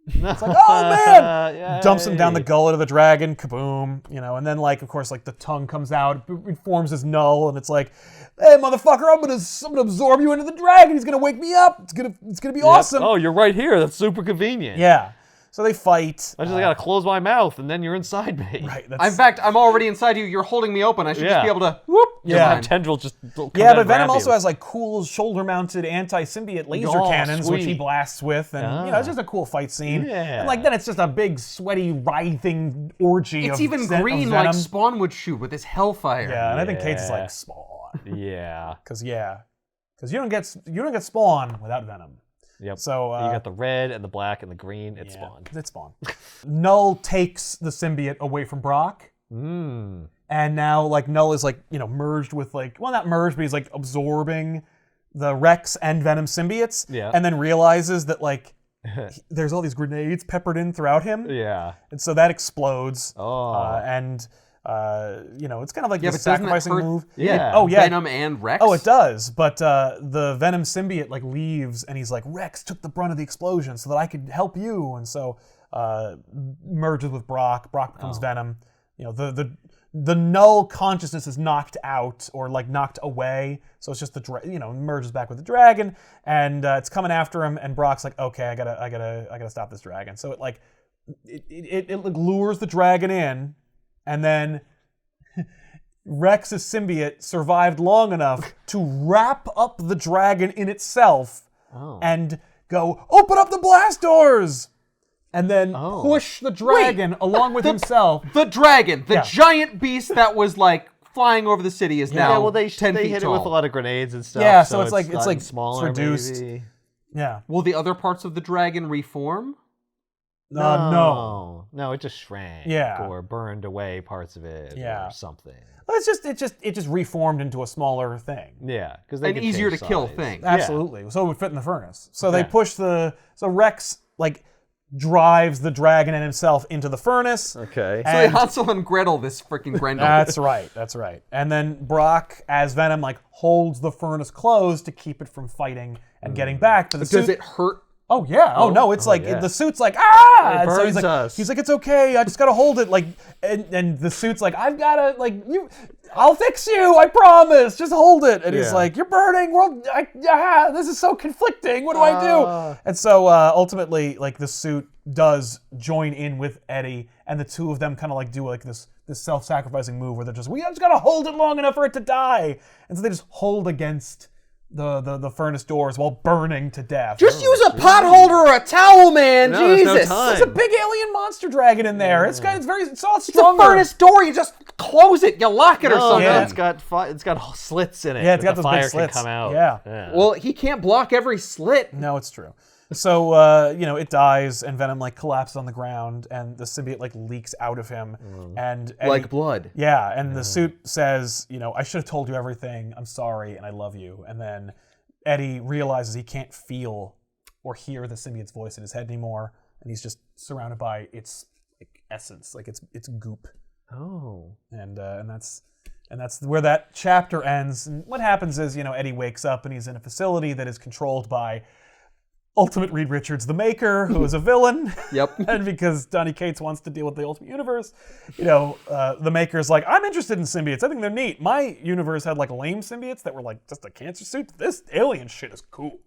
It's oh man! Dumps him down the gullet of the dragon, kaboom, and then of course the tongue comes out, it forms as Null, and it's hey motherfucker, I'm gonna absorb you into the dragon. He's gonna wake me up. It's gonna be awesome. Oh, you're right here. That's super convenient. Yeah. So they fight. I just gotta close my mouth, and then you're inside me. Right. In fact, I'm already inside you. You're holding me open. I should just be able to whoop. Yeah. My tendrils just come but Venom also has cool shoulder-mounted anti-symbiote laser cannons, which he blasts with, and it's just a cool fight scene. Yeah. And then it's just a big sweaty writhing orgy. It's even green like Spawn would shoot with his Hellfire. Yeah, and I think Kate's is Spawn. Yeah. Because you don't get Spawn without Venom. Yep. So you got the red and the black and the green. It's Spawn. It's Spawn. Null takes the symbiote away from Brock. And now Null is merged with not merged, but he's absorbing the Rex and Venom symbiotes. Yeah. And then realizes that there's all these grenades peppered in throughout him. Yeah. And so that explodes. Oh. It's kind of the sacrificing move. Yeah. Venom and Rex? Oh, it does. But the Venom symbiote leaves, and he's Rex took the brunt of the explosion so that I could help you. And so merges with Brock. Brock becomes Venom. The Null consciousness is knocked out or knocked away. So it's just merges back with the dragon, and it's coming after him. And Brock's okay, I gotta stop this dragon. So it lures the dragon in. And then Rex's symbiote survived long enough to wrap up the dragon in itself and go, open up the blast doors! And then push the dragon along with himself. The dragon, the giant beast that was flying over the city is now 10 feet tall. They hit it with a lot of grenades and stuff. Yeah, so it's smaller, reduced. Maybe. Yeah. Will the other parts of the dragon reform? No. No, it just shrank. Yeah. Or burned away parts of it. Yeah. Or something. Well, it just reformed into a smaller thing. Yeah, because an easier to kill thing. Absolutely. So it would fit in the furnace. So they push so Rex drives the dragon and himself into the furnace. Okay. So they Hansel and Gretel this freaking Grendel. That's right. And then Brock, as Venom, holds the furnace closed to keep it from fighting and getting back. But does it hurt? Oh yeah. Oh no, it's the suit's ah! It burns us. He's it's okay, I just gotta hold it. And the suit's I've gotta I'll fix you, I promise. Just hold it. And he's Yeah. like, you're burning. This is so conflicting. What do I do? And so ultimately, like the suit does join in with Eddie, and the two of them kind of like do like this self-sacrificing move where they're just, we just gotta hold it long enough for it to die. And so they just hold against the furnace doors while burning to death. Just use a pot holder or a towel, man. No, Jesus. there's no time. There's a big alien monster dragon in there. It's a lot It's a stronger. furnace door. You just close it. You lock it or something. yeah. It's got slits in it. Yeah, it's that got the those big fire slits. can come out. Yeah. Well, he can't block every slit. No, it's true. So, it dies, and Venom, like, collapses on the ground, and the symbiote, like, leaks out of him. And Like blood. Yeah, and the suit says, I should have told you everything. I'm sorry, and I love you. And then Eddie realizes he can't feel or hear the symbiote's voice in his head anymore, and he's just surrounded by its like, essence, like its goop. Oh. And that's where that chapter ends. And what happens is, Eddie wakes up, and he's in a facility that is controlled by Ultimate Reed Richards, the Maker, who is a villain. Yep. And because Donny Cates wants to deal with the Ultimate Universe, the Maker's like, I'm interested in symbiotes. I think they're neat. My universe had like lame symbiotes that were like just a cancer suit. This alien shit is cool.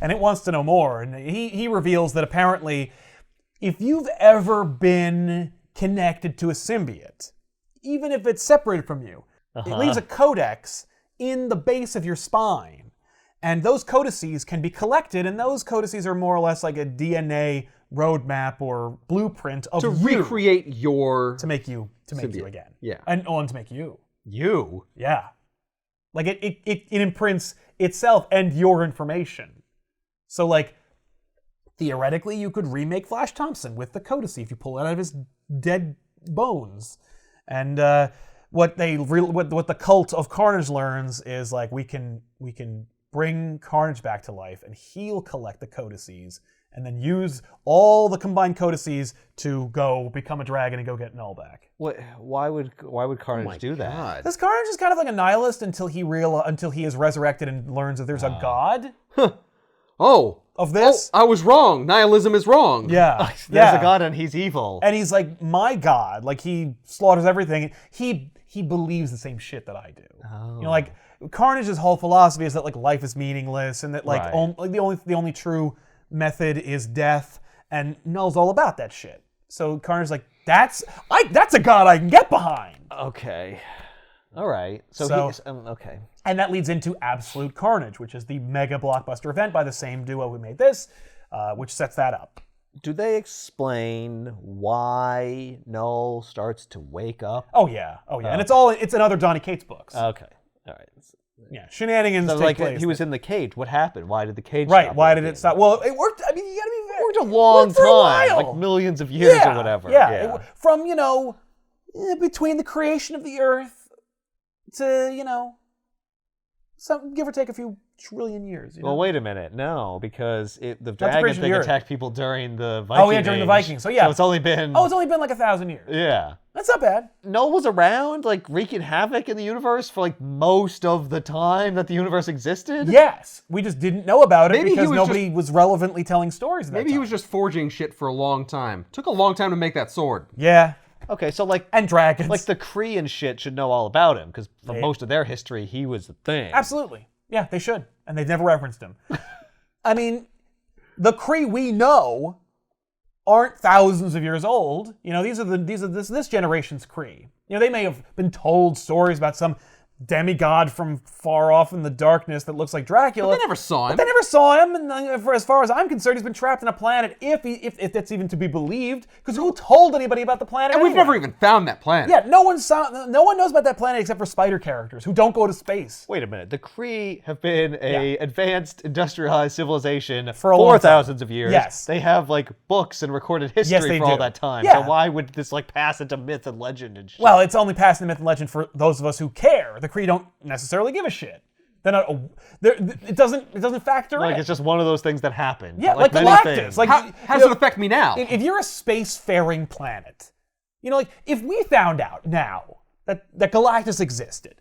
And it wants to know more. And he reveals that apparently, if you've ever been connected to a symbiote, even if it's separated from you, it leaves a codex in the base of your spine. And those codices can be collected, and those codices are more or less like a DNA roadmap or blueprint of To you, recreate your... to make you symbiote. again. Yeah. And to make you. You? Yeah. Like it imprints itself and your information. So like theoretically you could remake Flash Thompson with the codice if you pull it out of his dead bones. And what the cult of Carnage learns is like we can bring Carnage back to life, and he'll collect the codices and then use all the combined codices to go become a dragon and go get Null back. Why would Carnage do that? God. This Carnage is kind of like a nihilist until he is resurrected and learns that there's a god Oh. of this. I was wrong. Nihilism is wrong. Yeah. There's a god and he's evil. And he's like, my god. Like, he slaughters everything. He believes the same shit that I do. Oh. Like, Carnage's whole philosophy is that like life is meaningless and that like, Right. the only true method is death, and Null's all about that shit. So Carnage's like, that's a god I can get behind. Okay. All right. So- he's okay. And that leads into Absolute Carnage, which is the mega blockbuster event by the same duo who made this, which sets that up. Do they explain why Null starts to wake up? Oh yeah. And it's in other Donny Cates books. Okay. All right. Yeah, shenanigans So take like place. he was in the cage. What happened? Why did the cage right. stop Why did working? it stop? Well, it worked. I mean, you gotta be very. It worked a long worked for a time, while. like millions of years Yeah, or whatever. Yeah. From between the creation of the Earth to some give or take a few trillion years. Well, wait a minute. No, because the the dragon creation of thing the Earth. attacked people during the Viking Oh yeah, during the Age. Vikings. So yeah. So it's only been. it's only been like 1,000 years. Yeah. That's not bad. Null was around, like wreaking havoc in the universe for like most of the time that the universe existed. Yes, we just didn't know about it Maybe he because was nobody was relevantly telling stories. At that Maybe he time. was just forging shit for a long time. Took a long time to make that sword. Yeah, Okay, so like and dragons. like the Kree and shit should know all about him because for most of their history he was the thing. Absolutely. Yeah, they should. And they've never referenced him. I mean, the Kree we know aren't thousands of years old. These are this generation's Kree. They may have been told stories about some demigod from far off in the darkness that looks like Dracula. They never saw him. They never saw him, and for as far as I'm concerned, he's been trapped on a planet. If that's even to be believed, because who told anybody about the planet? And we've anyway? never even found that planet. Yeah, no one knows about that planet except for spider characters who don't go to space. Wait a minute. The Kree have been a advanced industrialized civilization For a long time. thousands of years. Yes. They have like books and recorded history they for all do. that time. Yeah. So why would this like pass into myth and legend and shit? Well, it's only passing the myth and legend for those of us who care. The Kree don't necessarily give a shit. They're not. It doesn't factor like in. it's just one of those things that happened. Yeah, like many Galactus. things. Like How does it affect me now? if you're a spacefaring planet, like if we found out now that Galactus existed,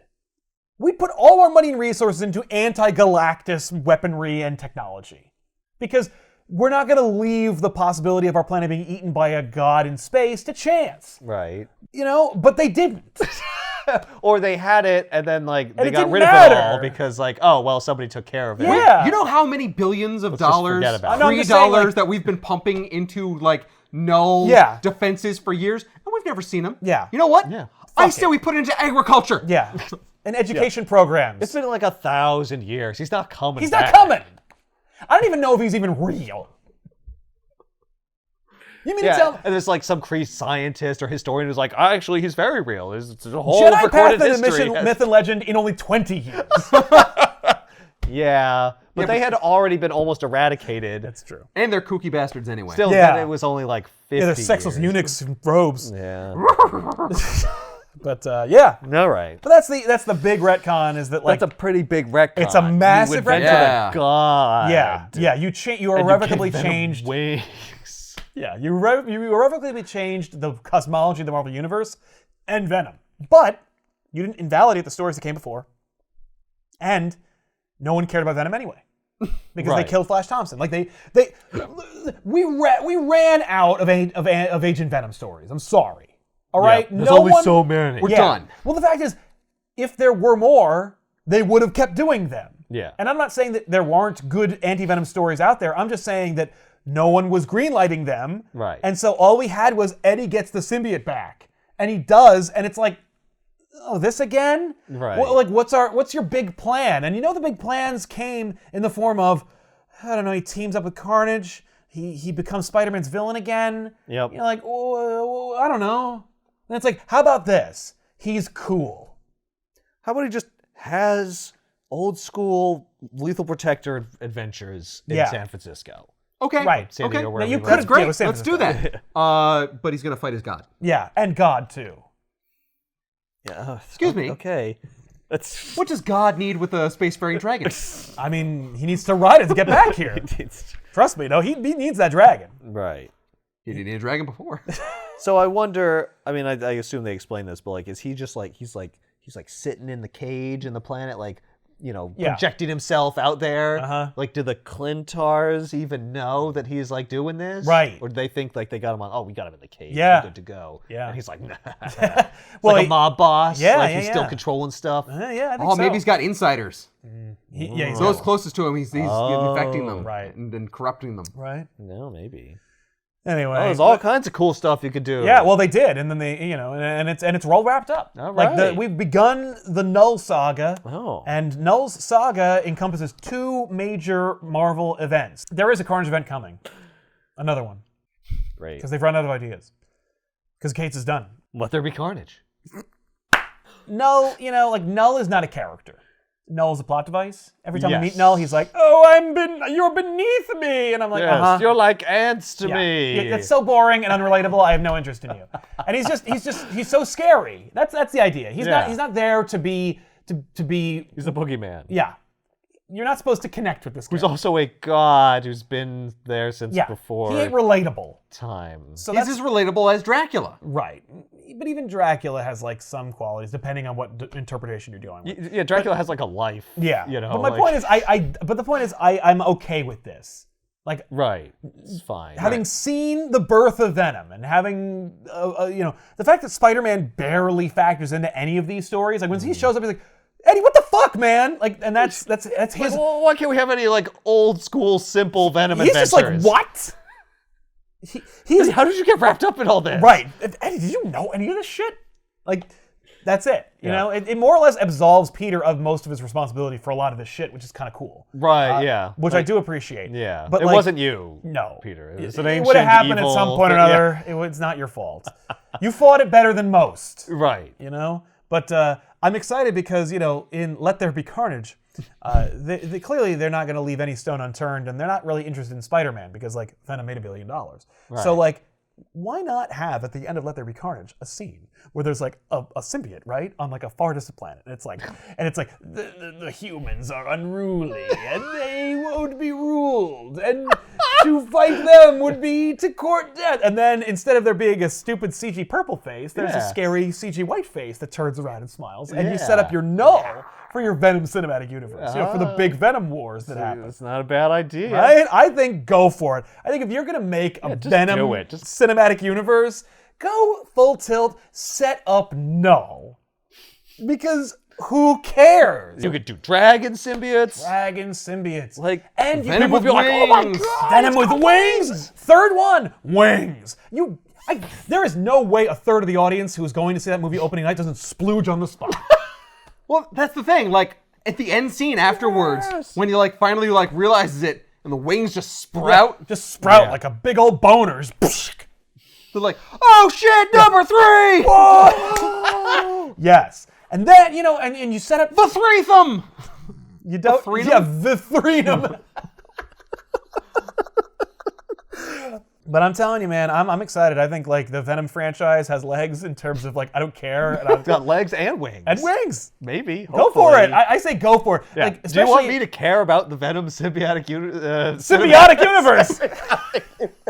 we'd put all our money and resources into anti-Galactus weaponry and technology, because we're not going to leave the possibility of our planet being eaten by a god in space to chance. Right. But they didn't. Or they had it and then like they it got didn't rid of matter. it all because like, oh well, somebody took care of it. Yeah. You know how many billions of dollars, forget about it. I'm just saying, $3 like- that we've been pumping into like null defenses for years, and we've never seen them. Yeah. You know what? Yeah. I say we put it into agriculture. Yeah. And education programs. It's been like 1,000 years. He's not coming. He's back. not coming. I don't even know if he's even real. You mean to tell and there's like some crazy scientist or historian who's like, actually, he's very real. There's a whole Jedi recorded Path history. into myth and legend in only 20 years? Yeah, but they had already been almost eradicated. That's true. And they're kooky bastards anyway. Still, Yeah. then it was only like 50 Yeah, they're sexless years. eunuchs in robes. Yeah. But yeah. All right. But that's the big retcon is that like That's a pretty big retcon. It's a massive You invented retcon. a god. yeah, you And you irrevocably gave Venom changed. wings. Yeah, you irrevocably changed the cosmology of the Marvel Universe and Venom. But you didn't invalidate the stories that came before. And no one cared about Venom anyway. Because they killed Flash Thompson. Like we ran out of Agent Venom stories. I'm sorry. All right? There's only so many. We're done. Well, the fact is, if there were more, they would have kept doing them. Yeah. And I'm not saying that there weren't good anti-Venom stories out there. I'm just saying that no one was greenlighting them. Right. And so all we had was Eddie gets the symbiote back. And he does, and it's like, oh, this again? Right. Like, what's your big plan? And you know the big plans came in the form of, I don't know, he teams up with Carnage. He becomes Spider-Man's villain again. Yep. You're like, oh, I don't know. And it's like, how about this? He's cool. How about he just has old school Lethal Protector adventures in San Francisco? Okay. Right. San Diego, Now, wherever you he could That's great. San Let's do Francisco. that. But he's going to fight his god. Yeah, and God too. Yeah. Excuse me. Okay. That's What does God need with a spacefaring dragon? I mean, he needs to ride it to get back here. Trust me, no, he needs that dragon. right. He didn't need a dragon before. So I wonder. I mean, I assume they explain this, but like, is he just like he's like sitting in the cage in the planet, like projecting himself out there? Uh-huh. Like, do the Clintars even know that he's like doing this? Right. Or do they think like they got him on? Oh, we got him in the cage. Yeah. We're good to go. Yeah. And he's like, nah. Well, like a mob boss. Yeah, Like yeah, he's still yeah. controlling stuff. Yeah, I think Oh, so. maybe he's got insiders. He's Those got- closest to him, he's infecting them. right. And corrupting them. right. No, maybe. Anyway, Oh, there's all kinds of cool stuff you could do. yeah, well, they did, and then they, and it's all wrapped up. All Like right. we've begun the Null saga. Oh. And Null's saga encompasses two major Marvel events. There is a Carnage event coming, another one, Great. because they've run out of ideas. Because Cates is done. Let there be carnage. Null, Null is not a character. Null is a plot device. Every time we Yes. meet Null, he's like, "Oh, you're beneath me," and I'm like, Yes, "Uh-huh." you're like ants to Yeah. me. That's so boring and unrelatable. I have no interest in you. And he's so scary. That's the idea. He's not there to be. He's a boogeyman. Yeah, you're not supposed to connect with this guy. Who's also a god who's been there since before he ain't relatable. time. So He's that's as relatable as Dracula. right. But even Dracula has like some qualities depending on what interpretation you're doing with. Yeah, Dracula has like a life. Yeah. You know. But my point is, I'm okay with this. Like, Right. It's fine. having seen the birth of Venom and having, the fact that Spider-Man barely factors into any of these stories, like when he shows up, he's like, Eddie, what the fuck, man? Like, and that's his. Well, why can't we have any like old school simple Venom He's adventures? just like, what? He's How did you get wrapped up in all this? right. Eddie, did you know any of this shit? Like, that's it. You Yeah. know, it more or less absolves Peter of most of his responsibility for a lot of this shit, which is kind of cool. Right. Yeah. Which I do appreciate. Yeah. But it like, wasn't you. No. Peter. It was an It ancient would have happened at evil some point or thing. another. It's not your fault. You fought it better than most. Yeah. Right. You know? But I'm excited because, in Let There Be Carnage, they clearly they're not going to leave any stone unturned, and they're not really interested in Spider-Man because, like, Venom made $1 billion. So, like, why not have, at the end of Let There Be Carnage, a scene where there's, like, a symbiote, right? On, like, a far distant planet. And it's like, the humans are unruly, and they won't be ruled, and to fight them would be to court death. And then, instead of there being a stupid CG purple face, there's a scary CG white face that turns around and smiles. And you set up your Null for your Venom cinematic universe, for the big Venom wars that happen. It's not a bad idea. Right? I think go for it. I think if you're gonna make a just Venom do it. Just- cinematic universe, go full tilt, set up Null. Because who cares? You could do dragon symbiotes. Dragon symbiotes. Like, and you Venom could with be like, oh my wings. god, Venom with wings. Third one, wings. There is no way a third of the audience who is going to see that movie opening night doesn't splooge on the spot. Well, that's the thing. Like at the end scene afterwards, when he like finally like realizes it, and the wings just sprout. Just sprout like a big old boners. They're like, oh shit, number 3! Whoa! Yes. And then, and you set up The threesome! You don't. The Yeah, the freedom. But I'm telling you, man, I'm excited. I think like the Venom franchise has legs in terms of like I don't care. And It's got legs and wings. and wings. Maybe. Go for it. I say go for it. Yeah. Like, Do you want especially me to care about the Venom symbiotic symbiotic universe?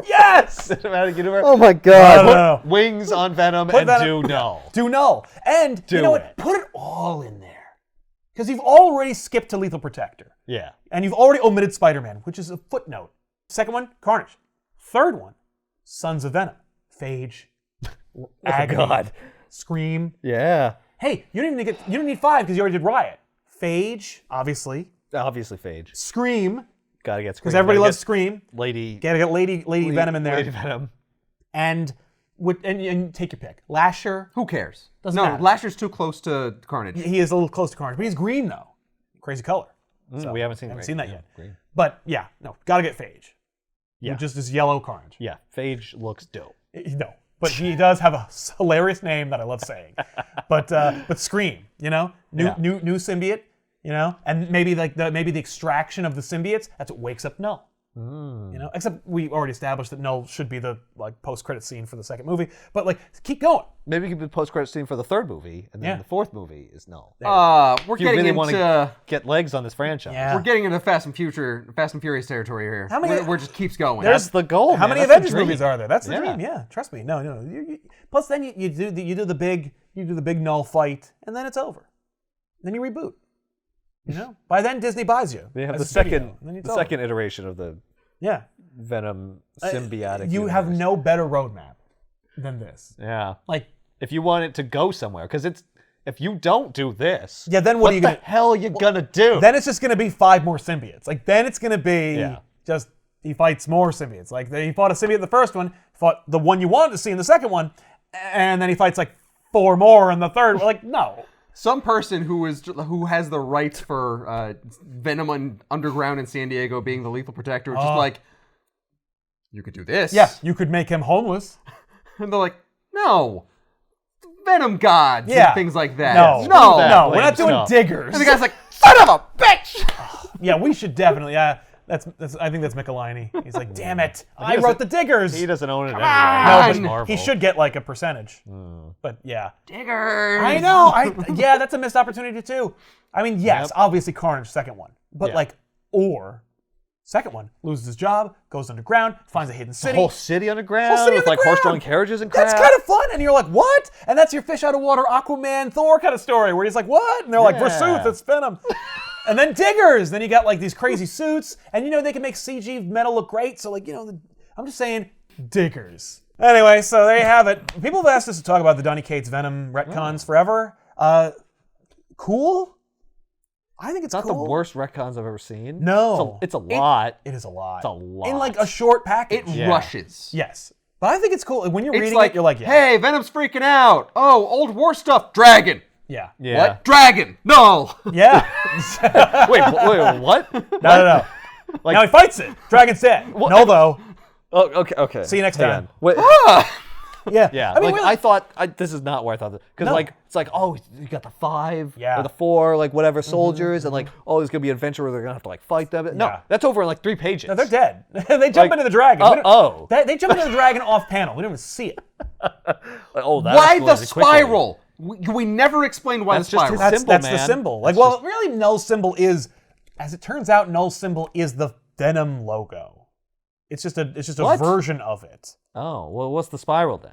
Yes. cinematic universe? Oh my god. No. Wings on Venom Put and Venom- do null. Do null. And you know what? it. Put it all in there. Because you've already skipped to Lethal Protector. Yeah. And you've already omitted Spider-Man, which is a footnote. Second one, Carnage. Third one, Sons of Venom. Phage. Agony. God. Scream. Yeah. Hey, you don't need 5 because you already did Riot. Phage, obviously. Obviously, Phage. Scream, Gotta get Scream. because everybody Gotta loves get Scream. Lady. Gotta get Lady Venom in there. Lady Venom. And take your pick. Lasher. Who cares? Doesn't matter. Lasher's too close to Carnage. He is a little close to Carnage, but he's green though. Crazy color. So, We haven't seen that yet. Green. But yeah, no, gotta get Phage. Yeah. Just this yellow Carnage. Yeah. Phage looks dope. No, but he does have a hilarious name that I love saying. But Scream, new symbiote, and maybe the extraction of the symbiotes. That's what wakes up Null. Except we already established that Null should be the post-credit scene for the second movie. But keep going. Maybe it could be the post-credit scene for the third movie, and then the fourth movie is null. We're If you really want to get legs on this franchise. Yeah. We're getting into Fast and Furious territory here. How many- Where it just keeps going. That's the goal. How man. many That's the Avengers dream. movies are there? That's the Yeah. dream. Yeah, trust me. No. Plus, then you do the big Null fight, and then it's over. Then you reboot. By then Disney buys you. They have as the a studio, second, and then it's the over. second iteration of the Yeah. Venom symbiotic. You have universe. no better roadmap than this. Yeah. Like, If you want it to go somewhere, because if you don't do this, yeah, then what are you the gonna? hell are you gonna do? Then it's just gonna be 5 more symbiotes. Then it's gonna be Yeah. just he fights more symbiotes. He fought a symbiote in the first one, fought the one you wanted to see in the second one, and then he fights 4 more in the third. No. Some person who has the rights for Venom Underground in San Diego being the Lethal Protector, just you could do this. Yeah, you could make him homeless. And they're like, no. Venom gods Yeah. and things like that. No, No. we're not doing No. diggers. And the guy's like, son of a bitch! Yeah, we should definitely. Yeah, that's. I think that's Michelini. He's like, damn it, I wrote the diggers. He doesn't own it anyway. on! No, It's but Marvel. he should get a percentage. But yeah, Diggers! I know. Yeah, that's a missed opportunity too. I mean, yes, obviously Carnage, second one, but or second one loses his job, goes underground, finds a hidden The city. whole city underground Whole city with underground. horse-drawn carriages and crap. That's kind of fun, and you're like, what? And that's your fish out of water, Aquaman, Thor kind of story, where he's like, what? And they're like, Versuth, it's Venom. And then diggers. Then you got these crazy suits, and they can make CG metal look great. So I'm just saying, diggers. Anyway, so there you have it. People have asked us to talk about the Donny Cates Venom retcons forever. Cool. I think it's not cool. the worst retcons I've ever seen. No. It's a lot. It is a lot. It's a lot. In a short package. It rushes. Yes. But I think it's cool. When you're It's reading it, you're like, yeah. hey, Venom's freaking out. Oh, old war stuff. Dragon. Yeah. Yeah. What? Dragon. No. Yeah. wait, what? No. Now he fights it. Dragon's dead. No, though. Oh, okay. See you next Hang time. on. Wait. Yeah. Yeah, I mean, really, I thought this is not where I thought that because No. it's oh, you got the 5 Yeah. or the 4 whatever soldiers and oh, there's gonna be an adventure where they're gonna have to fight them. No, Yeah. that's over in 3 pages. no, they're dead. They jump into the dragon. We don't- They jump into the dragon off panel. We don't even see it. Oh, that Why the escalated quickly. spiral? We never explained why That's the just spiral. his That's symbol, the man. symbol. That's Really, Null's symbol is, as it turns out, Null's symbol is the Venom logo. It's just a What? version of it. Oh, well, what's the spiral then?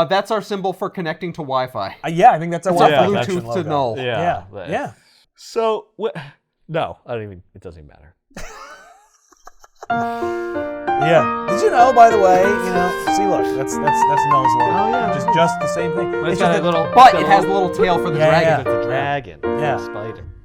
That's our symbol for connecting to Wi-Fi. Yeah, I think that's a It's a Wi-Fi Bluetooth connection to logo. Null. Yeah. So, no, I don't even. It doesn't even matter. Yeah. Did you know, by the way, see, look, that's Null's logo. Oh, yeah. Just the same thing. But It's it just has the little tail for the dragon. The dragon. Yeah. The spider.